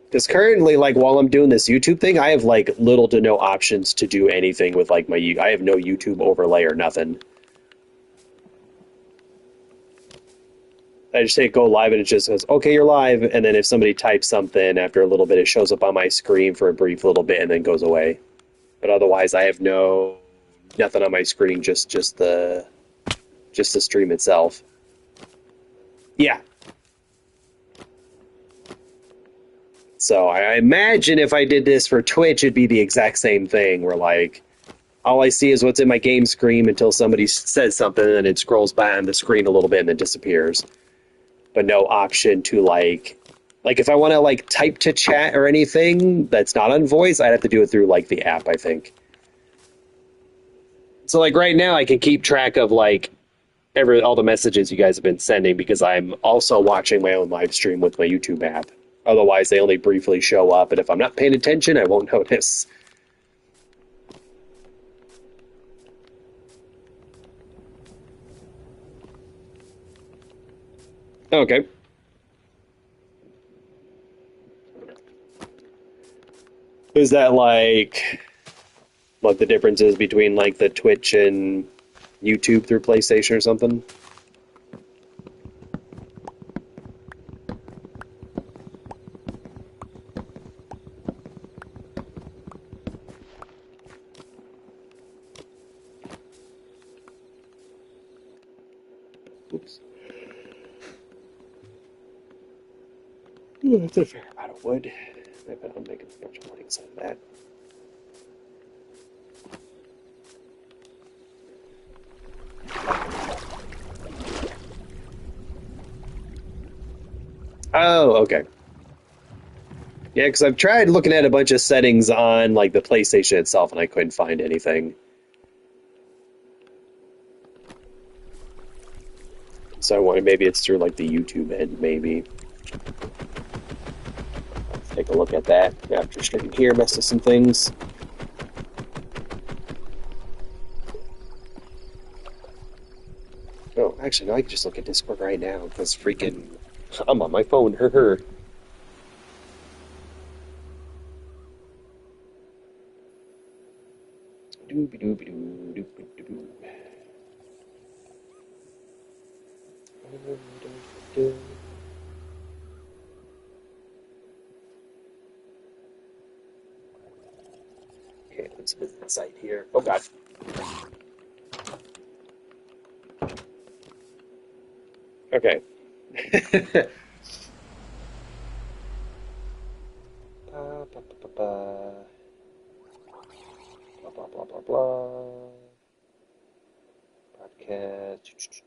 Because currently, like while I'm doing this YouTube thing, I have like little to no options to do anything with like my. I have no YouTube overlay or nothing. I just hit go live and it just goes, okay, you're live. And then if somebody types something after a little bit, it shows up on my screen for a brief little bit and then goes away. But otherwise, I have nothing on my screen, just the stream itself. Yeah. So I imagine if I did this for Twitch, it'd be the exact same thing where like all I see is what's in my game screen until somebody says something and it scrolls by on the screen a little bit and then disappears. But no option to like if I want to like type to chat or anything that's not on voice, I'd have to do it through like the app, I think. So like right now I can keep track of like all the messages you guys have been sending because I'm also watching my own live stream with my YouTube app. Otherwise they only briefly show up and if I'm not paying attention, I won't notice. Okay. Is that like what the difference is between like the Twitch and YouTube through PlayStation or something? Oops. Yeah, that's a fair amount of wood. I bet I'm making a bunch of planks out of that. Oh, okay. Yeah, because I've tried looking at a bunch of settings on like the PlayStation itself, and I couldn't find anything. So I wanted maybe it's through like the YouTube end, maybe. Let's take a look at that after stream here, mess with some things. Oh, actually, no, I can just look at Discord right now because freaking I'm on my phone. Her. Doobie doobie doo doobie doo. Okay, let's visit the site here. Oh god. Okay. Ba, ba, ba, ba, ba. Blah blah blah blah blah. Podcast.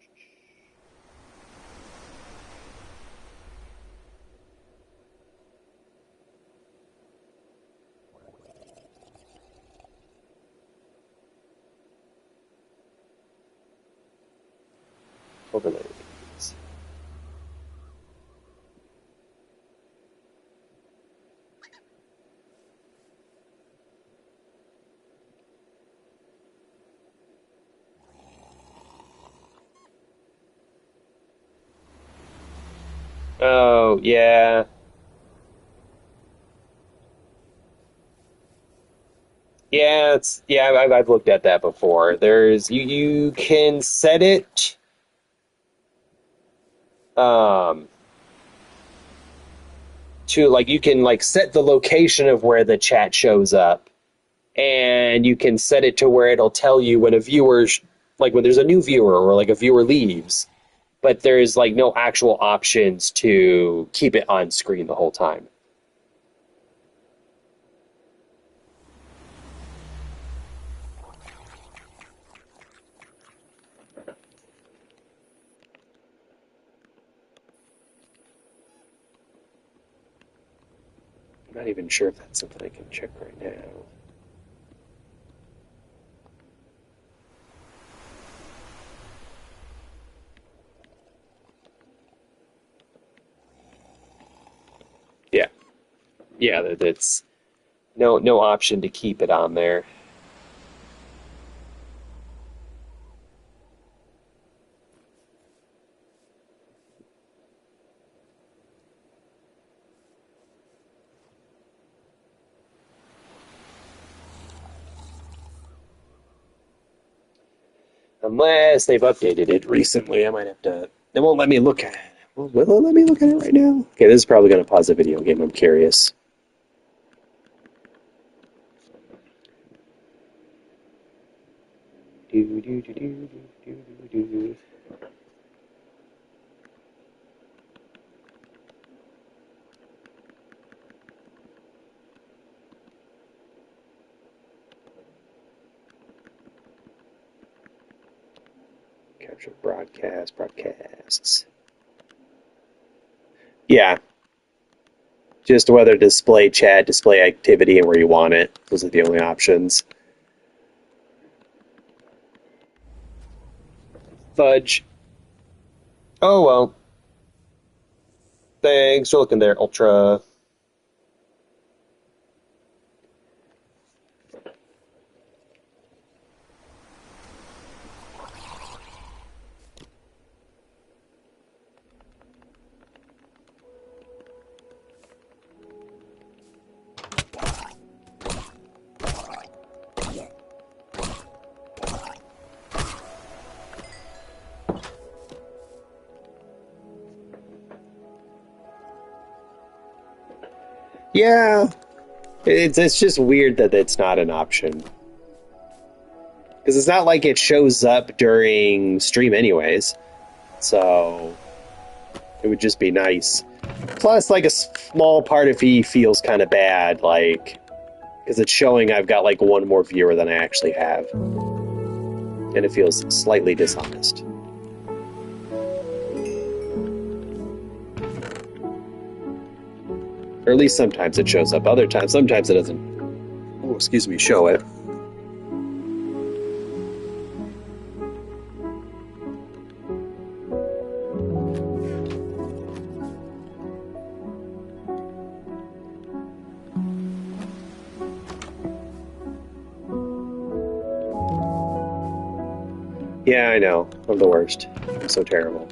Overlays. Oh, yeah. Yeah, I've looked at that before. You can set it um to like you can like set the location of where the chat shows up, and you can set it to where it'll tell you when a like when there's a new viewer or like a viewer leaves, but there's like no actual options to keep it on screen the whole time. I'm not even sure if that's something I can check right now. Yeah, yeah, that's no option to keep it on there. Unless they've updated it recently, I might have to. They won't let me look at it. Will it let me look at it right now? Okay, this is probably going to pause the video game. I'm curious. Do, do, do, do, do, do, do. Capture broadcasts. Yeah, just whether display chat, display activity, and where you want it. Those are the only options. Fudge. Oh well. Thanks for looking there, Ultra. Yeah, it's just weird that it's not an option. Because it's not like it shows up during stream anyways. So it would just be nice. Plus, like a small part of me feels kind of bad, like because it's showing I've got like one more viewer than I actually have, and it feels slightly dishonest. Or at least sometimes it shows up. Sometimes it doesn't. Oh, excuse me, show it. Yeah, I know. I'm the worst. I'm so terrible.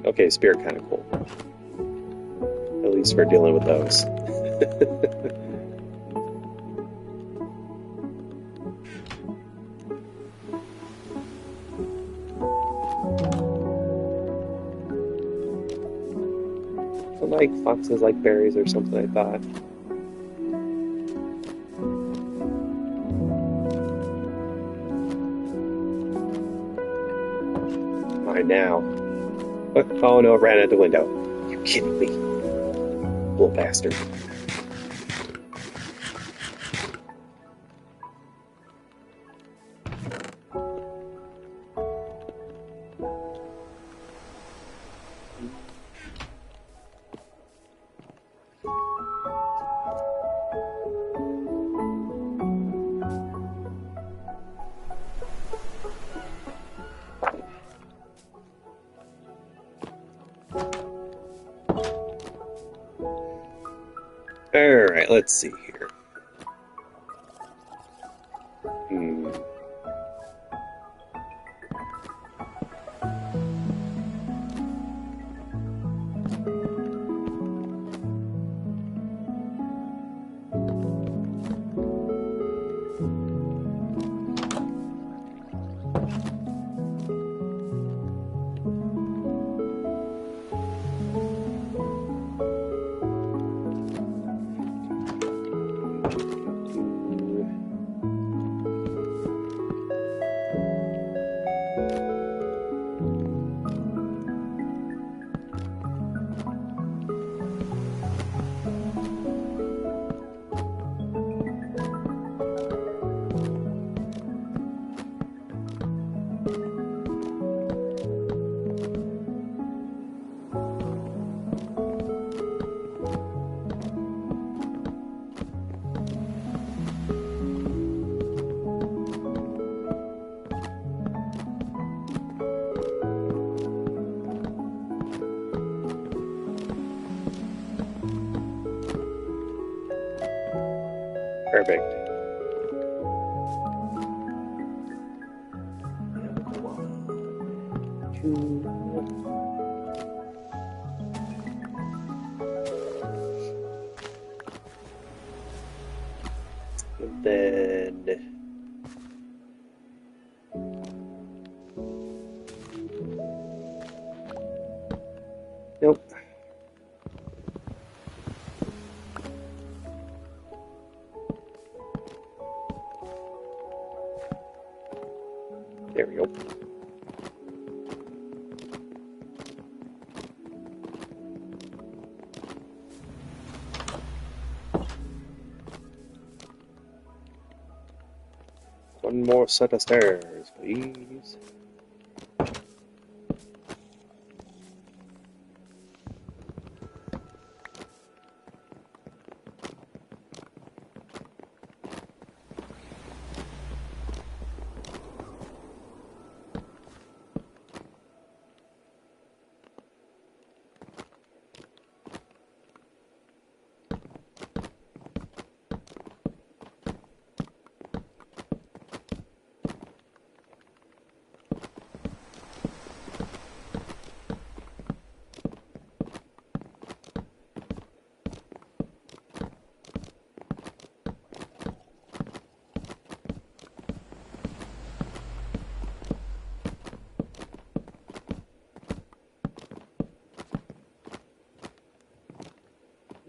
Okay, spirit kind of cool. At least we're dealing with those. Like foxes like berries or something, I thought. Mine now. What? Oh no, it ran out the window. Are you kidding me? Little bastard. Alright, let's see here. Hmm. Perfect. And then nope. There we go. One more set of stairs, please.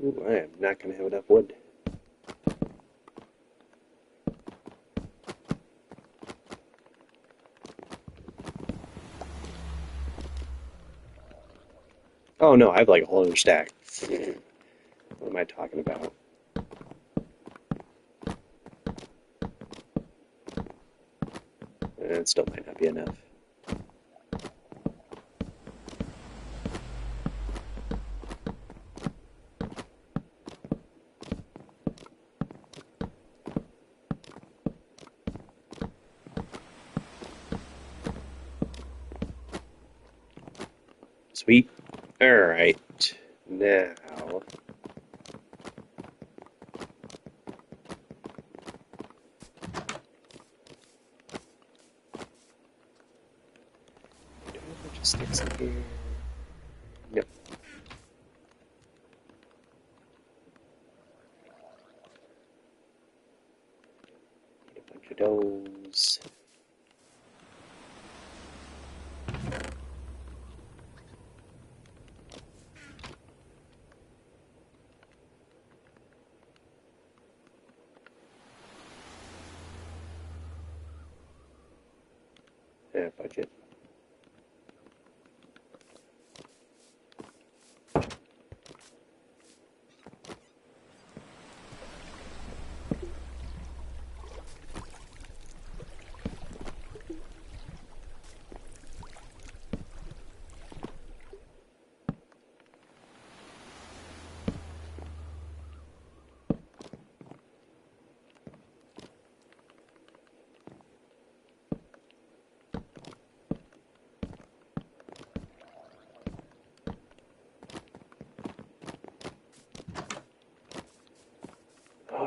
Ooh, I am not going to have enough wood. Oh no, I have like a whole other stack. What am I talking about? It still might not be enough. Sweet. Alright. Now. Do I have a bunch of sticks in here? Yep. Need a bunch of those. Yeah, budget.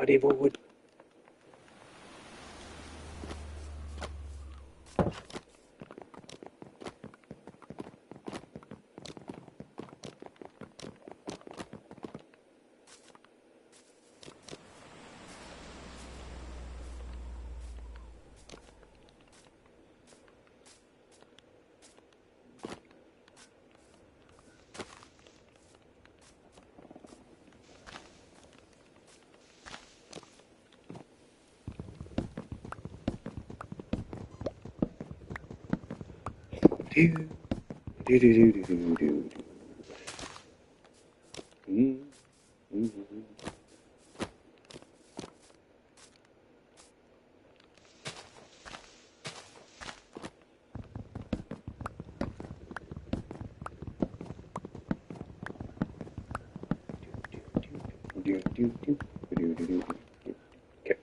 I need more wood. Do, do, do, do, do, do, do. Mm, mm, mm. Do, do, do, do, do, do, do. Okay.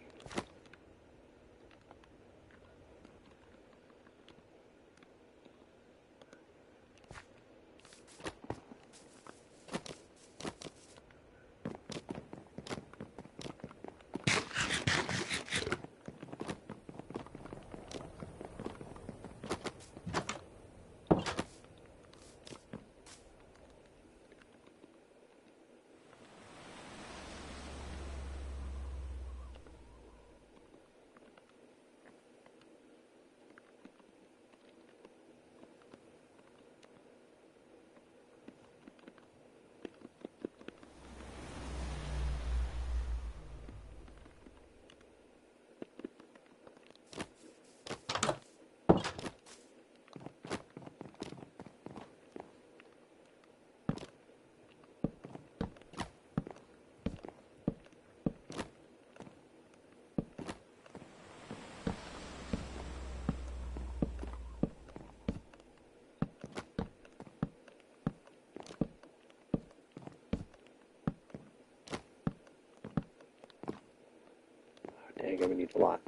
Dang, I'm gonna need a lot.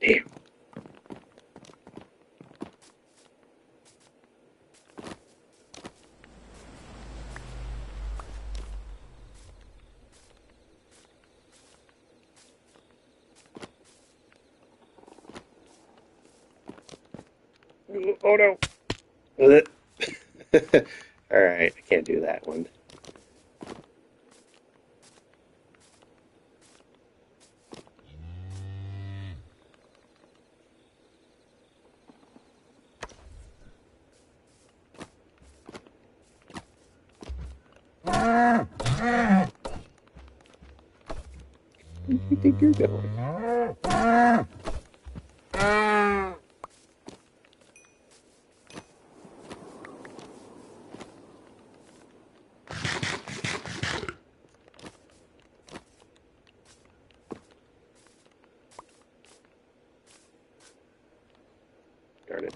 Damn. Oh no. Alright, I can't do that one. Where do you think you're going? Darn it.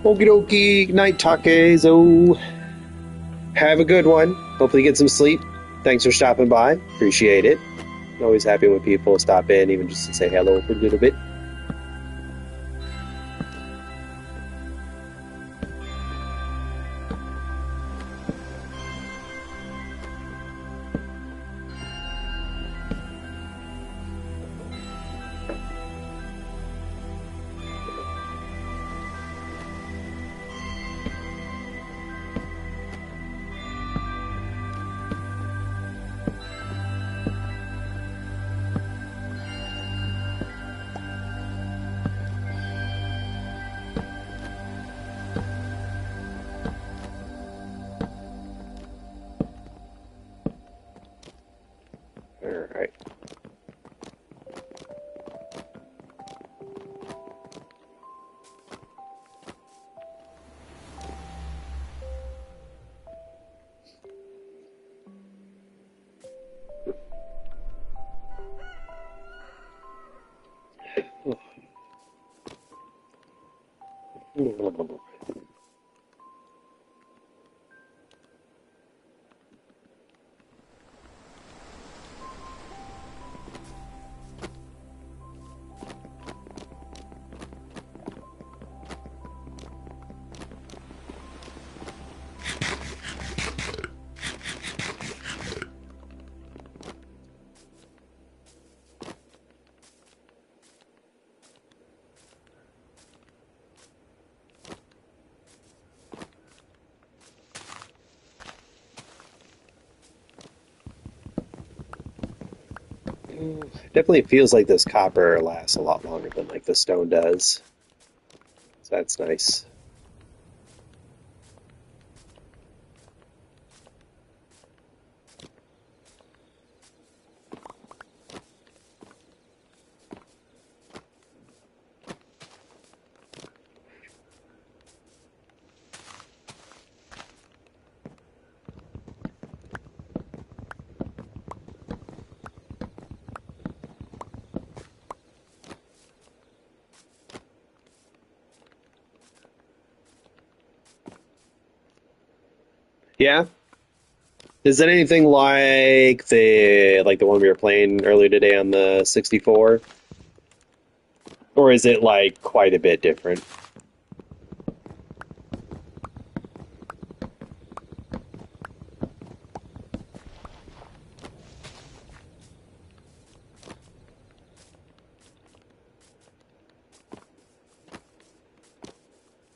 Okie dokie, night takes. Oh, have a good one. Hopefully, get some sleep. Thanks for stopping by. Appreciate it. Always happy when people stop in, even just to say hello for a little bit. All right. Definitely feels like this copper lasts a lot longer than like the stone does. So that's nice. Yeah. Is it anything like the one we were playing earlier today on the 64? Or is it like quite a bit different?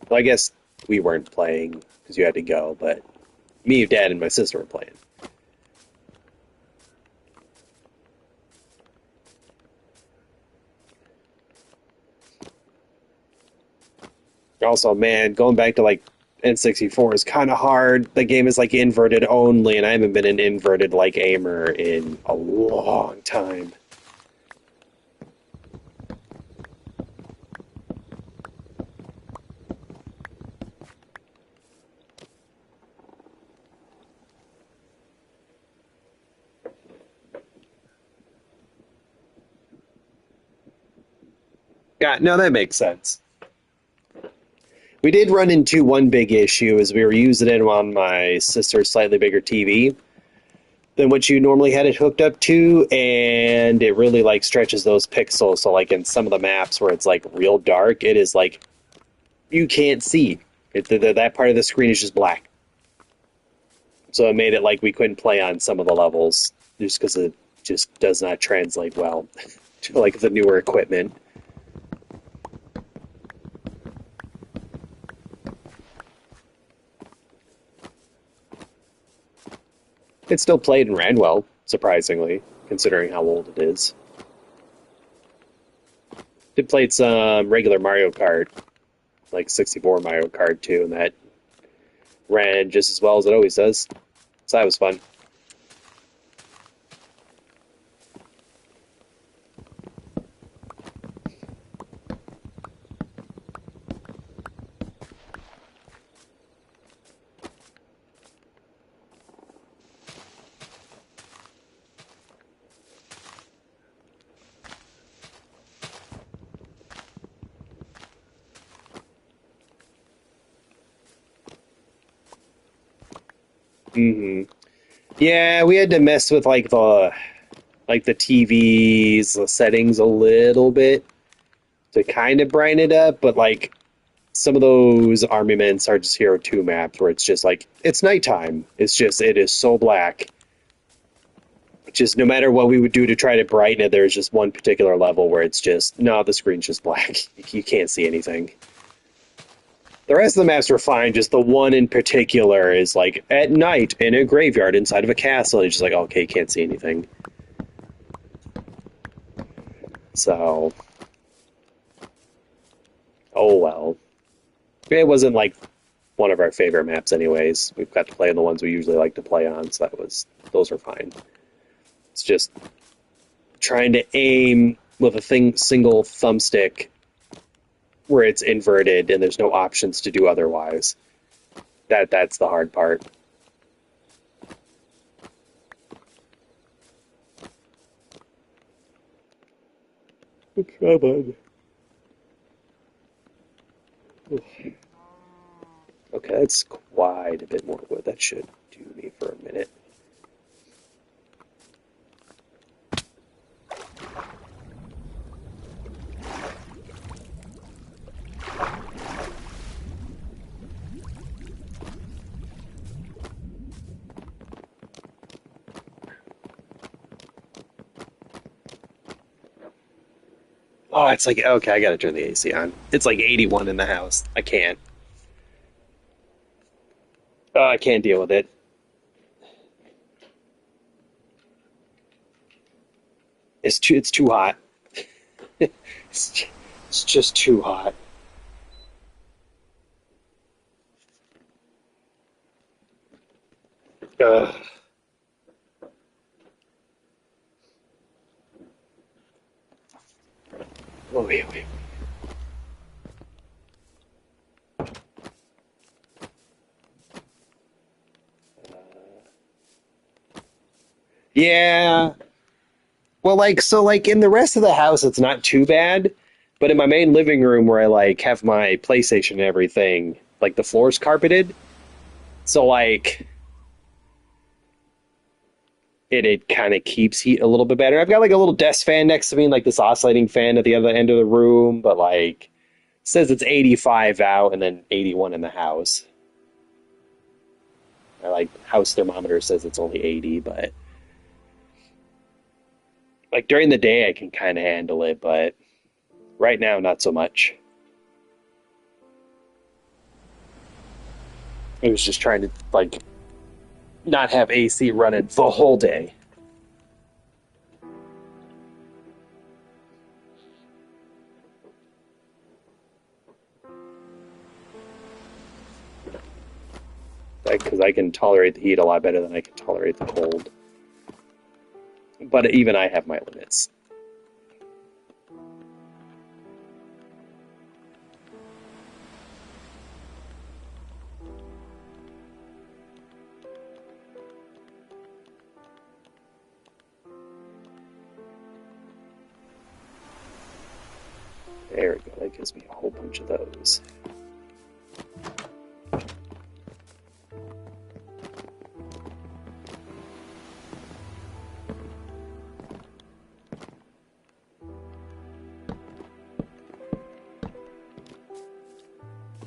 Well, I guess we weren't playing because you had to go, but me, dad, and my sister were playing. Also, man, going back to like N64 is kind of hard. The game is like inverted only, and I haven't been an inverted like aimer in a long time. Yeah, no, that makes sense. We did run into one big issue as we were using it on my sister's slightly bigger TV than what you normally had it hooked up to, and it really like stretches those pixels. So like in some of the maps where it's like real dark, it is like you can't see. That part of the screen is just black. So it made it like we couldn't play on some of the levels just because it just does not translate well to like the newer equipment. It still played and ran well, surprisingly, considering how old it is. It played some regular Mario Kart, like 64 Mario Kart too, and that ran just as well as it always does. So that was fun. Hmm. Yeah, we had to mess with like the TVs, the settings a little bit to kind of brighten it up, but like some of those Armaments are just Hero 2 maps where it's just like it's nighttime. It is so black. Just no matter what we would do to try to brighten it, there's just one particular level where it's just no, the screen's just black. You can't see anything. The rest of the maps were fine. Just the one in particular is like at night in a graveyard inside of a castle. It's just like okay, can't see anything. So, oh well. It wasn't like one of our favorite maps, anyways. We've got to play on the ones we usually like to play on, so those are fine. It's just trying to aim with a single thumbstick where it's inverted and there's no options to do otherwise. That's the hard part. Come on. Okay, that's quite a bit more wood. That should do me for a minute. Oh, it's like, okay, I gotta turn the AC on. It's like 81 in the house. I can't. Oh, I can't deal with it. It's too hot. it's, it's just too hot. Ugh. Oh, wait. Yeah. Well, like in the rest of the house, it's not too bad. But in my main living room where I like have my PlayStation and everything, like the floor's carpeted. So like it kind of keeps heat a little bit better. I've got like a little desk fan next to me, like this oscillating fan at the other end of the room, but like it says it's 85 out and then 81 in the house. Or like house thermometer says it's only 80, but like during the day I can kind of handle it, but right now not so much. I was just trying to like not have AC running the whole day. Like, because I can tolerate the heat a lot better than I can tolerate the cold. But even I have my limits. There we go. That gives me a whole bunch of those.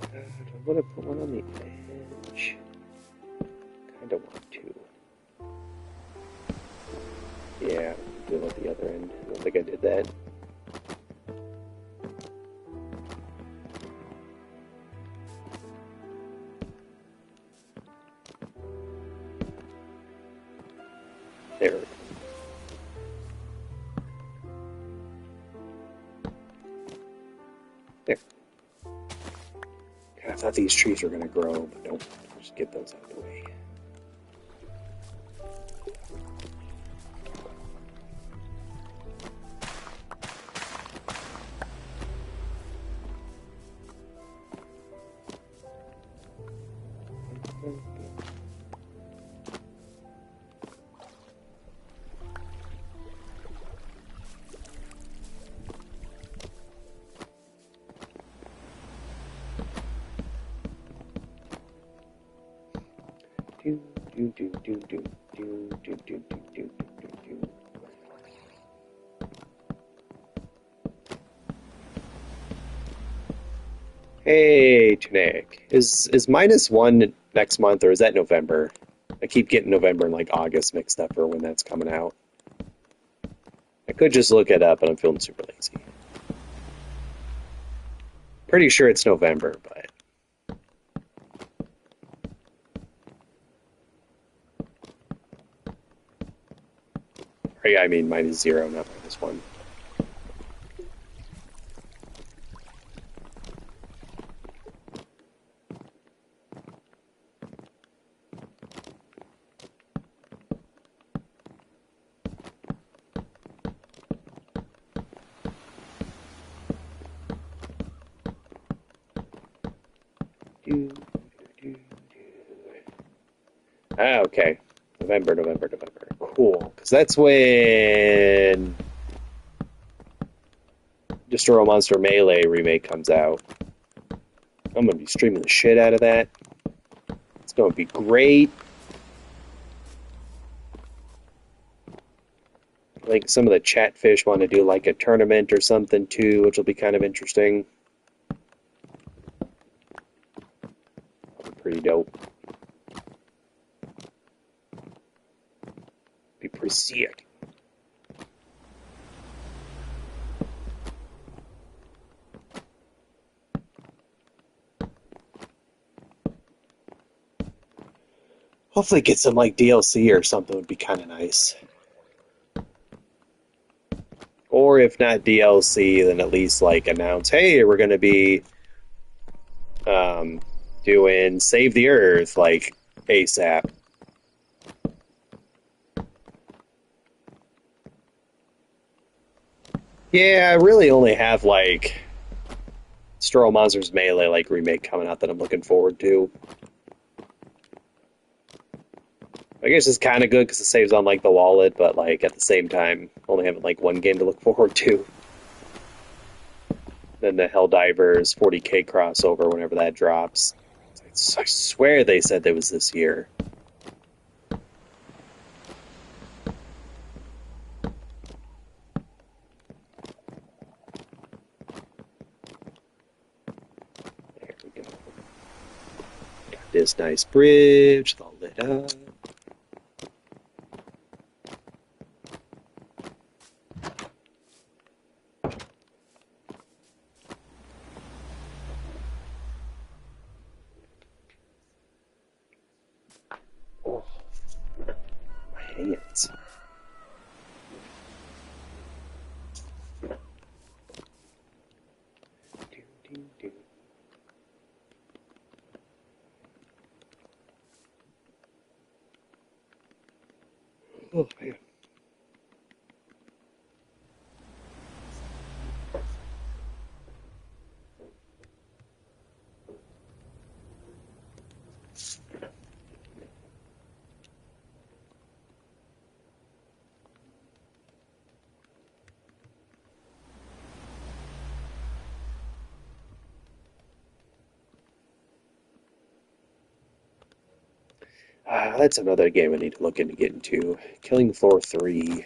I'm gonna put one on the edge. Kind of want to. Yeah, do it at the other end. I don't think I did that. There we go. There. God, I thought these trees were gonna grow, but nope. Just get those out of the way. Do, do, do, do, do, do, do, do, do, do, do. Hey, Tunik. Is -1 next month or is that November? I keep getting November and like August mixed up for when that's coming out. I could just look it up, but I'm feeling super lazy. Pretty sure it's November, but or yeah, I mean -0, not -1. Do, do, do. Ah, okay. November, November, November. Cool, because that's when Destroy Monster Melee remake comes out. I'm gonna be streaming the shit out of that. It's gonna be great. Like some of the chatfish want to do like a tournament or something too, which will be kind of interesting. Pretty dope. Be pretty sick. Hopefully get some like DLC or something would be kind of nice. Or if not DLC, then at least like announce, hey, we're gonna be um, doing Save the Earth like ASAP. Yeah, I really only have like Destroy Monsters Melee like remake coming out that I'm looking forward to. I guess it's kind of good because it saves on like the wallet, but like at the same time, only having like one game to look forward to. Then the Helldivers 40K crossover whenever that drops. I swear they said that was this year. There we go. Got this nice bridge, all lit up. Oh, my hands. Oh, man. That's another game I need to look into getting to. Killing Floor 3.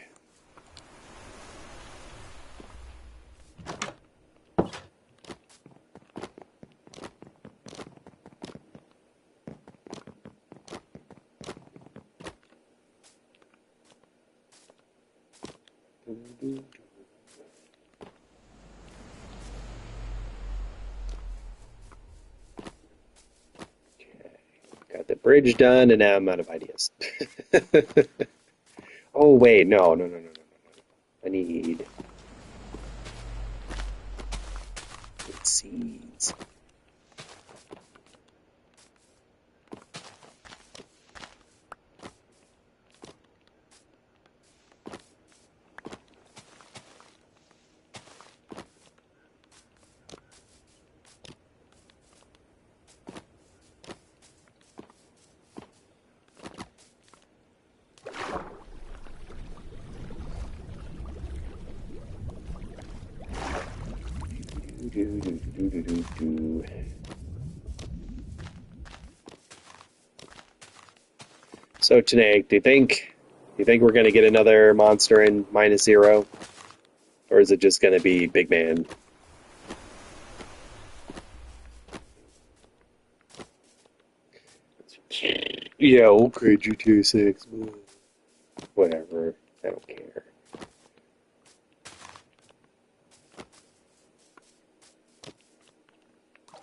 Got the bridge done, and now I'm out of ideas. Oh, wait, no. I need seeds. So, Tanay, do you think we're gonna get another monster in -0? Or is it just gonna be Big Man? Yeah, okay, GTA 6. Whatever. I don't care.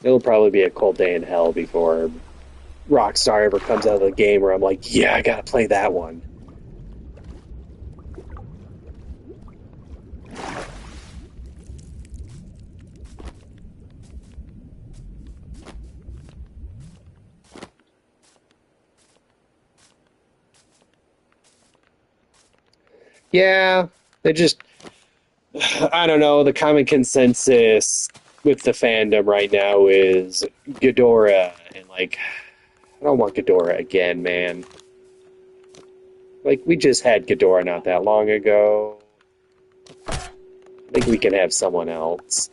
It'll probably be a cold day in hell before Rockstar ever comes out of the game where I'm like, yeah, I gotta play that one. Yeah, they just, I don't know, the common consensus with the fandom right now is Ghidorah, and like, I don't want Ghidorah again, man. Like, we just had Ghidorah not that long ago. I think we can have someone else.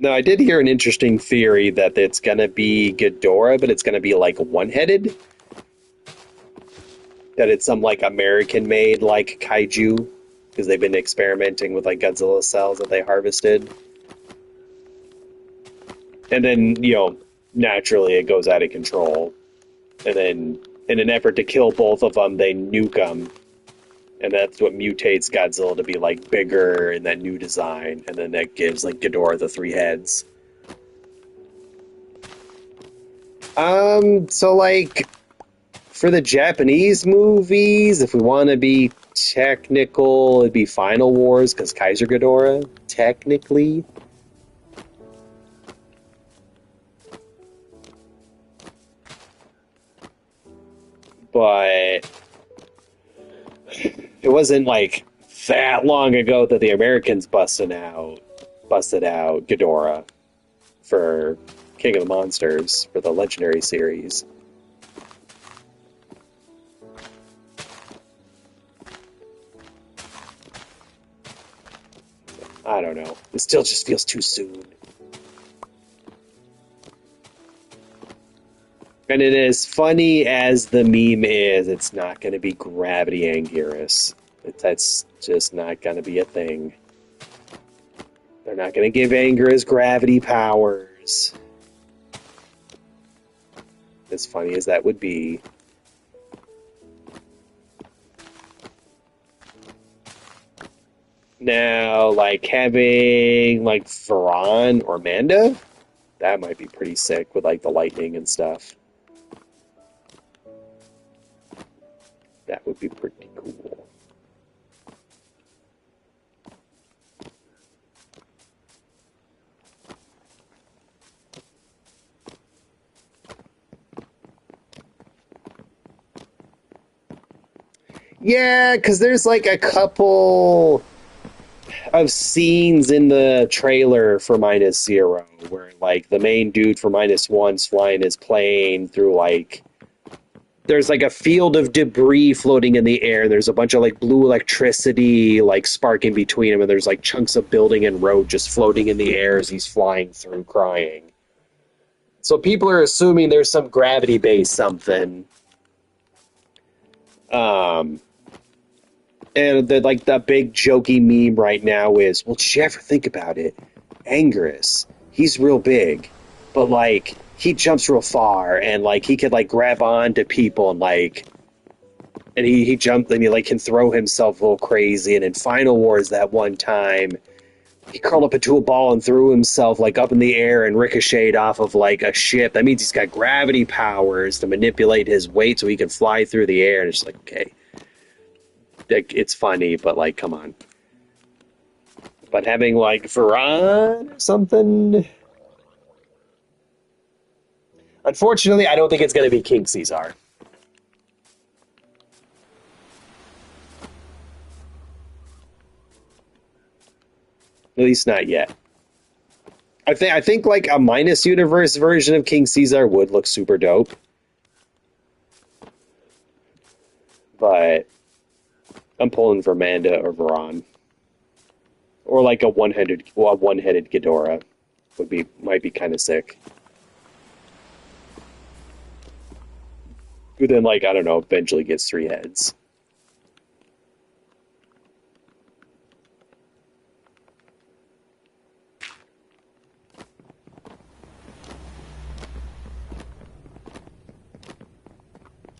No, I did hear an interesting theory that it's gonna be Ghidorah, but it's gonna be like one-headed. That it's some like American-made like kaiju because they've been experimenting with like Godzilla cells that they harvested, and then naturally it goes out of control, and then in an effort to kill both of them, they nuke them, and that's what mutates Godzilla to be like bigger in that new design, and then that gives like Ghidorah the three heads. So like for the Japanese movies, if we want to be technical, it'd be Final Wars because Kaiser Ghidorah, technically. But it wasn't like that long ago that the Americans busted out Ghidorah for King of the Monsters for the Legendary series. I don't know. It still just feels too soon. And it is funny as the meme is, it's not going to be Gravity Anguirus. That's just not going to be a thing. They're not going to give Anguirus gravity powers. As funny as that would be. Now, like having like Varan or Manda, that might be pretty sick with like the lightning and stuff. That would be pretty cool. Yeah, because there's like a couple of scenes in the trailer for -0 where like the main dude for -1's flying his plane through like there's like a field of debris floating in the air. There's a bunch of like blue electricity like sparking between them, and there's like chunks of building and road just floating in the air as he's flying through, crying. So people are assuming there's some gravity based something. Um, and the big jokey meme right now is, well, did you ever think about it? Anguirus, he's real big, but like he jumps real far, and like he could like grab on to people and like and he jumped and he like can throw himself a little crazy. And in Final Wars that one time, he curled up into a ball and threw himself like up in the air and ricocheted off of like a ship. That means he's got gravity powers to manipulate his weight so he can fly through the air. And it's like, okay, it's funny, but like, come on. But having like Varan or something. Unfortunately, I don't think it's going to be King Caesar. At least not yet. I think like a minus universe version of King Caesar would look super dope. But I'm pulling for Manda or Varan. Or like a one-headed Ghidorah might be kind of sick. Who then, like, I don't know, eventually gets three heads.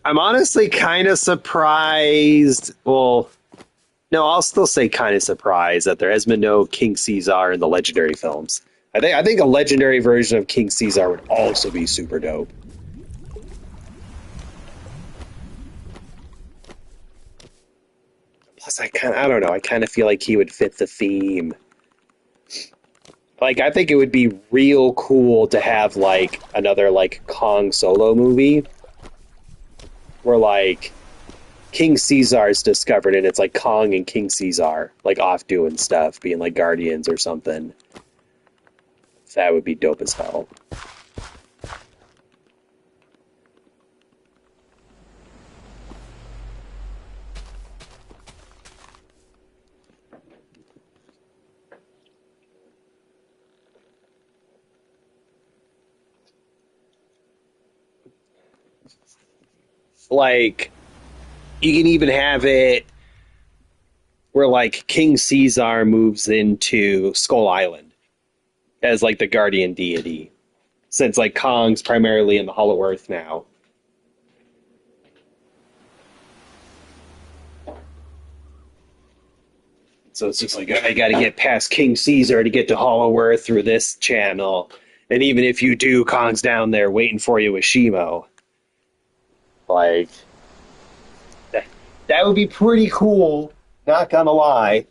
I'm honestly kind of surprised. Well, no, I'll still say kind of surprised that there has been no King Caesar in the legendary films. I think a legendary version of King Caesar would also be super dope. Plus, I don't know. I kind of feel like he would fit the theme. Like, I think it would be real cool to have like another like Kong solo movie where like King Caesar's discovered and it's like Kong and King Caesar like off doing stuff, being like guardians or something. That would be dope as hell. Like, you can even have it where like King Caesar moves into Skull Island as like the guardian deity, since like Kong's primarily in the Hollow Earth now. So it's just like I got to get past King Caesar to get to Hollow Earth through this channel, and even if you do, Kong's down there waiting for you with Shimo. Like that, that would be pretty cool. Not gonna lie.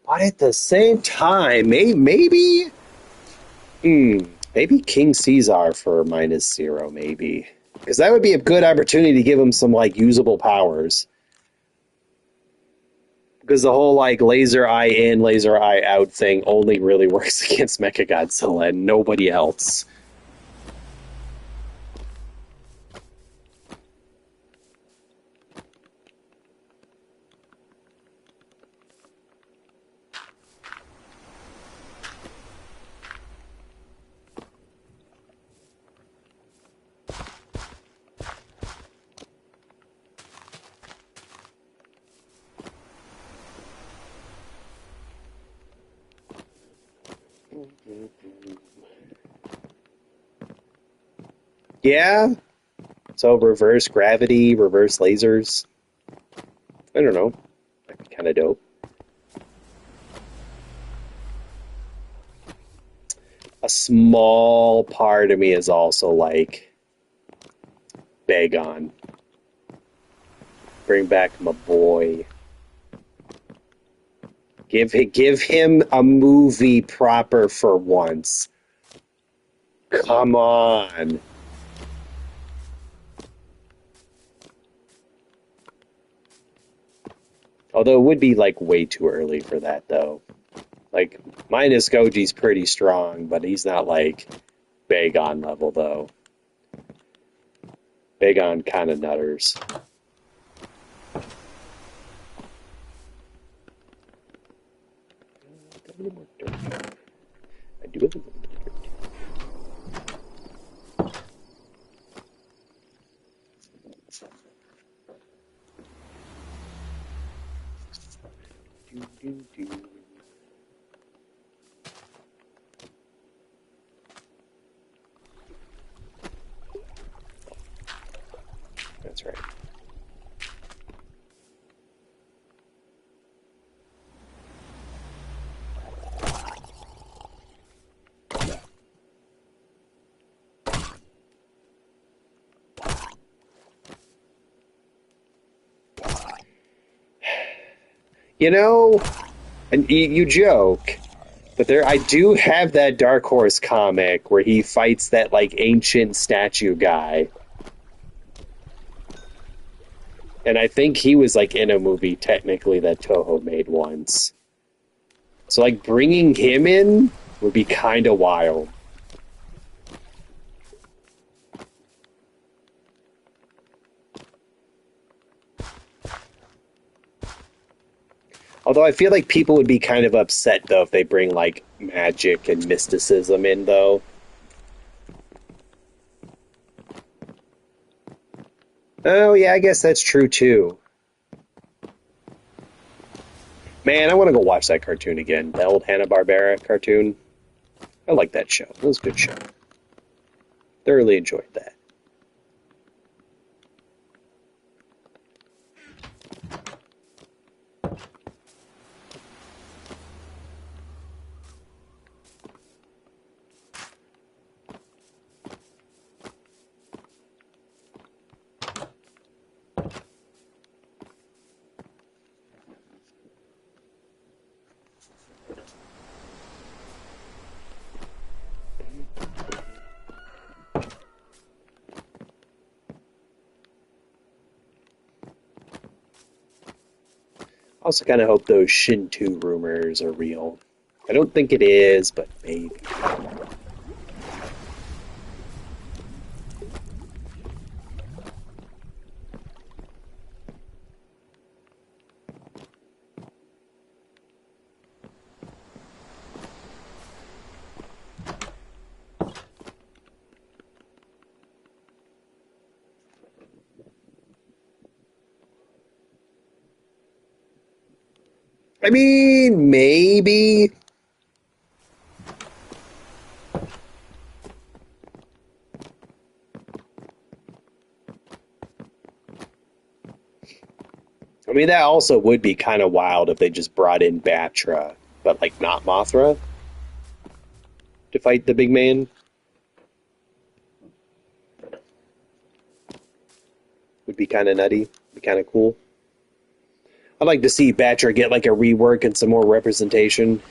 But at the same time, maybe King Caesar for -0, maybe. Because that would be a good opportunity to give him some like usable powers. Because the whole like laser eye in, laser eye out thing only really works against Mechagodzilla and nobody else. Yeah. So reverse gravity, reverse lasers. I don't know. That'd be kind of dope. A small part of me is also like Bagon. Bring back my boy. Give him a movie proper for once. Come on. Although it would be like way too early for that though. Like minus Goji's pretty strong, but he's not like Bagon level though. Bagon kind of nutters. I do it. That's right. You know, and you joke, but I do have that Dark Horse comic where he fights that like ancient statue guy, and I think he was like in a movie technically that Toho made once. So like bringing him in would be kind of wild. Although I feel like people would be kind of upset though if they bring like magic and mysticism in though. Oh yeah, I guess that's true too. Man, I want to go watch that cartoon again. The old Hanna-Barbera cartoon. I like that show. It was a good show. Thoroughly enjoyed that. Also kind of hope those Shinto rumors are real. I don't think it is, but maybe. I mean, maybe. I mean, that also would be kind of wild if they just brought in Batra, but like not Mothra to fight the big man. Would be kind of nutty. Be kind of cool. I'd like to see Batra get like a rework and some more representation.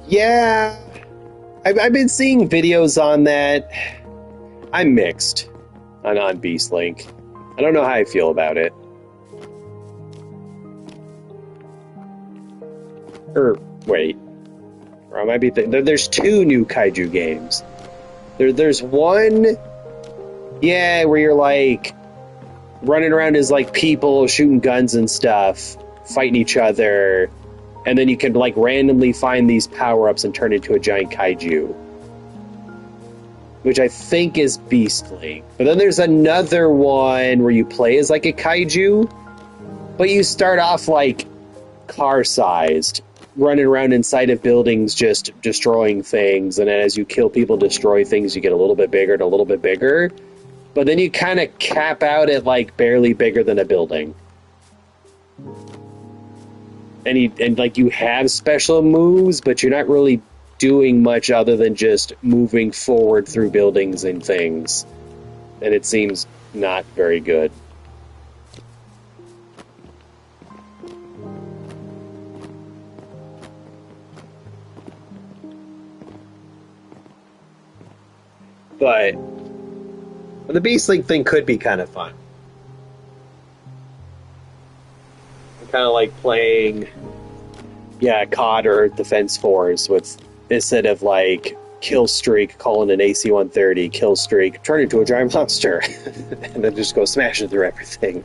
Yeah, I've been seeing videos on that. I'm mixed on Beast Link. I don't know how I feel about it. Or wait, or I might be there's two new kaiju games. There's one, yeah, where you're like running around as like people shooting guns and stuff, fighting each other, and then you can like randomly find these power-ups and turn into a giant kaiju, which I think is Beast Link. But then there's another one where you play as like a kaiju, but you start off like car-sized, running around inside of buildings just destroying things, and then as you kill people, destroy things, you get a little bit bigger and a little bit bigger. But then you kind of cap out at like barely bigger than a building. And like you have special moves, but you're not really doing much other than just moving forward through buildings and things. And it seems not very good. But the Beast League thing could be kind of fun. Kind of like playing, yeah, COD or Defense Force with, instead of like kill streak, calling an AC-130, kill streak, turn into a giant monster, and then just go smashing through everything.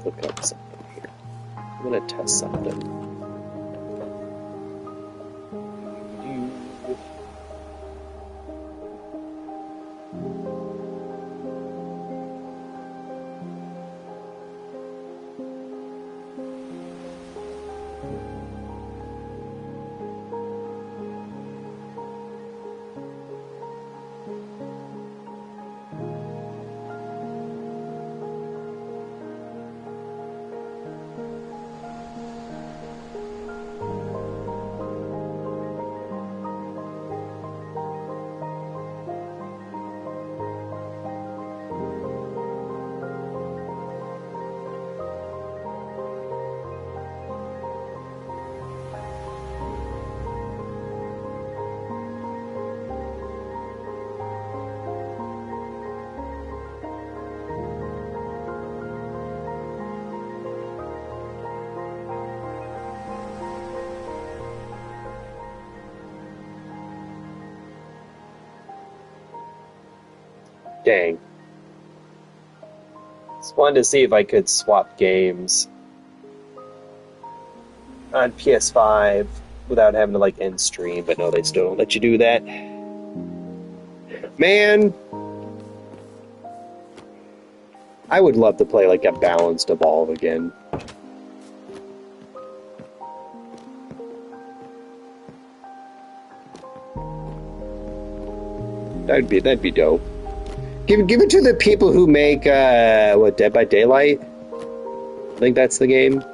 look up something here. I'm gonna test something. Dang. Just wanted to see if I could swap games on PS5 without having to like end stream, but no, they still don't let you do that. Man, I would love to play like a balanced Evolve again. That'd be dope. Give it to the people who make Dead by Daylight? I think that's the game.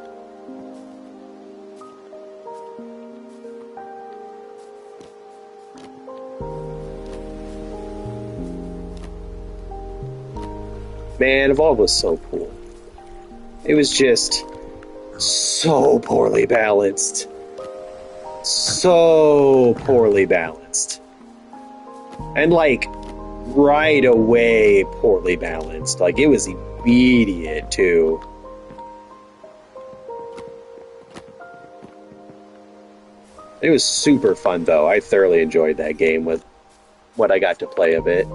Man, Evolve was so cool. It was just so poorly balanced. So poorly balanced. And like right away poorly balanced. Like it was immediate too. It was super fun though. I thoroughly enjoyed that game with what I got to play of it.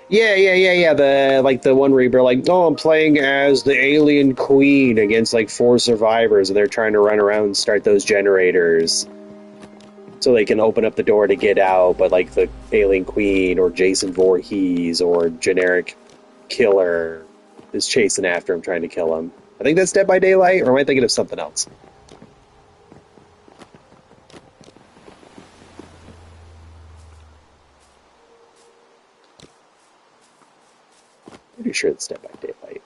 Yeah. The one where you're like, oh, I'm playing as the alien queen against like 4 survivors, and they're trying to run around and start those generators so they can open up the door to get out. But like the alien queen or Jason Voorhees or generic killer is chasing after him, trying to kill him. I think that's Dead by Daylight, or am I thinking of something else? Pretty sure it's Dead by Daylight.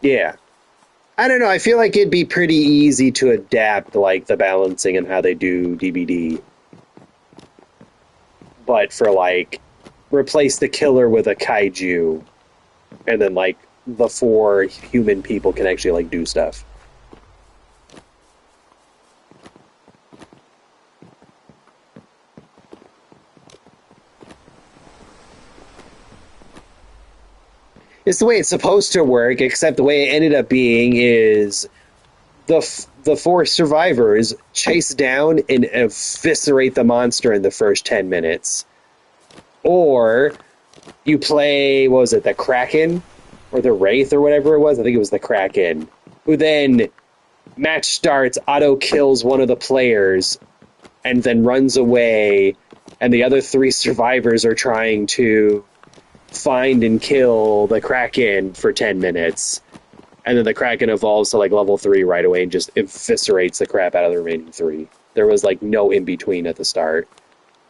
Yeah. I don't know, I feel like it'd be pretty easy to adapt, like, the balancing and how they do DBD. But for, like, replace the killer with a kaiju, and then, like, the 4 human people can actually, like, do stuff. It's the way it's supposed to work, except the way it ended up being is the 4 survivors chase down and eviscerate the monster in the first 10 minutes. Or you play, what was it, the Kraken? Or the Wraith or whatever it was? I think it was the Kraken. Who then, match starts, auto-kills one of the players, and then runs away, and the other 3 survivors are trying to find and kill the Kraken for 10 minutes. And then the Kraken evolves to like level 3 right away and just eviscerates the crap out of the remaining 3. There was like no in-between at the start.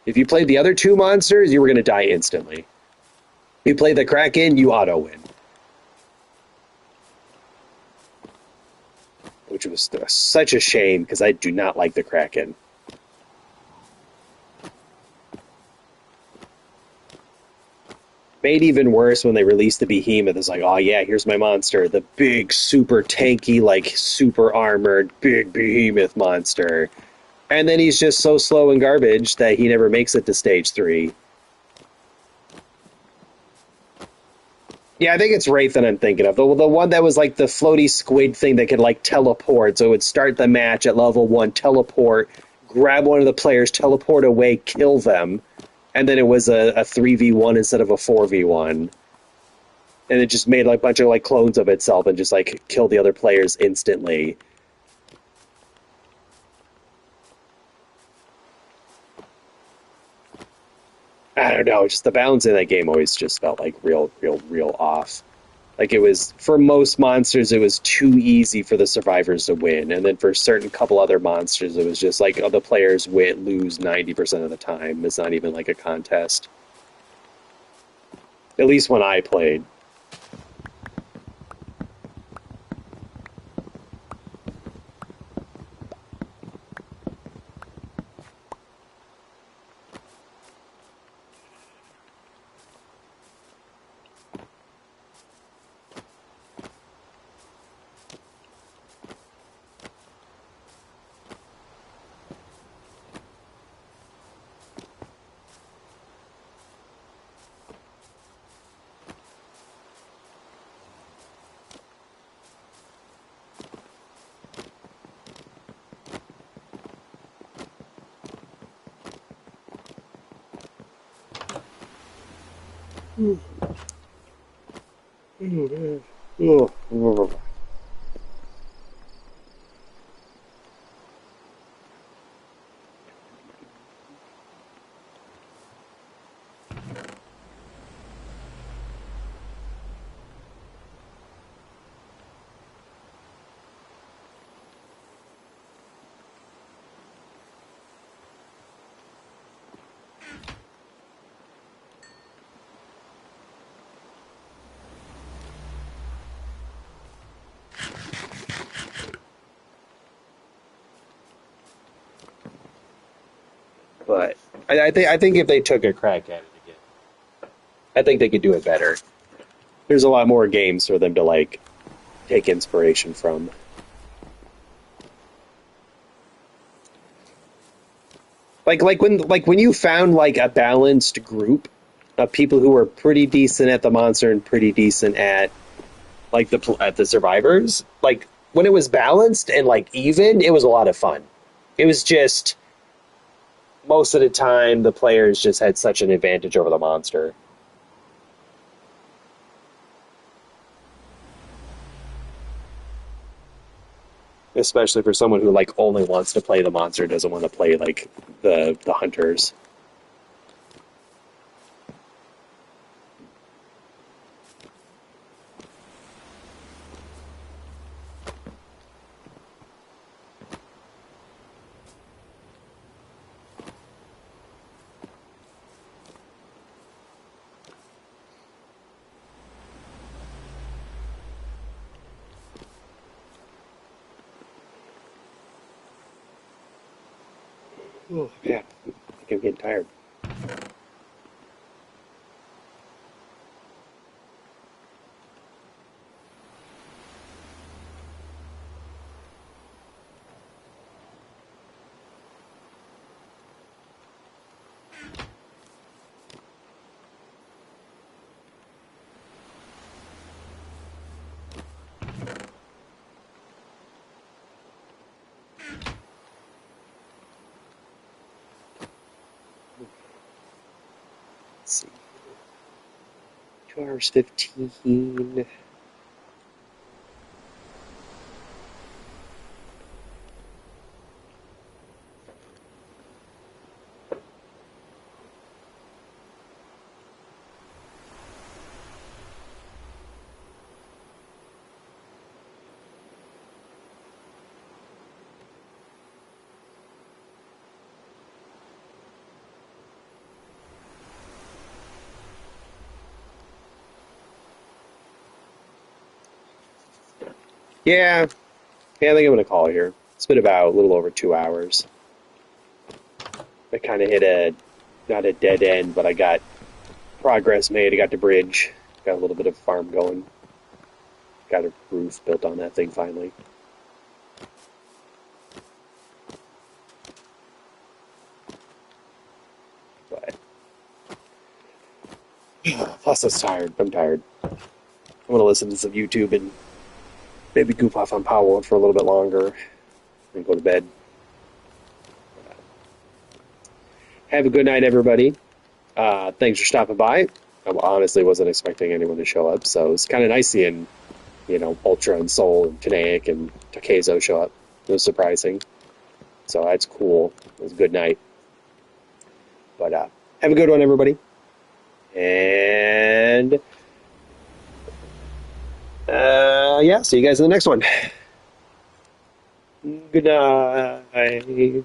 If you played the other 2 monsters, you were going to die instantly. If you played the Kraken, you auto-win. Which was such a shame, because I do not like the Kraken. Made even worse when they released the Behemoth. It's like, oh yeah, here's my monster. The big, super tanky, like, super armored, big Behemoth monster. And then he's just so slow and garbage that he never makes it to stage 3. Yeah, I think it's Wraith that I'm thinking of. The one that was like the floaty squid thing that could like teleport. So it would start the match at level one, teleport, grab one of the players, teleport away, kill them, and then it was a 3v1 instead of a 4v1. And it just made like a bunch of like clones of itself and just like killed the other players instantly. I don't know, just the balance in that game always just felt like real off. Like it was for most monsters, it was too easy for the survivors to win, and then for certain couple other monsters, it was just like oh, the players lose 90% of the time. It's not even like a contest. At least when I played. But I think if they took a crack at it again, I think they could do it better. There's a lot more games for them to like take inspiration from. Like when you found like a balanced group of people who were pretty decent at the monster and pretty decent at like the survivors. Like when it was balanced and like even, it was a lot of fun. It was just most of the time the players just had such an advantage over the monster. Especially for someone who like only wants to play the monster, doesn't want to play like the hunters. Oh yeah, I think I'm getting tired. Let's see, 2 hours 15. Yeah, yeah, I think I'm gonna call it here. It's been about a little over 2 hours. I kind of hit a not a dead end, but I got progress made. I got the bridge, got a little bit of farm going, got a roof built on that thing finally. But plus, I was tired. I'm tired. I'm gonna listen to some YouTube and maybe goof off on Power World for a little bit longer and go to bed. Have a good night, everybody. Thanks for stopping by. I honestly wasn't expecting anyone to show up, so it's kind of nice seeing, Ultra and Soul and Fnatic and Takezo show up. It was surprising. So that's cool. It was a good night. But have a good one, everybody. And yeah, see you guys in the next one. Good night.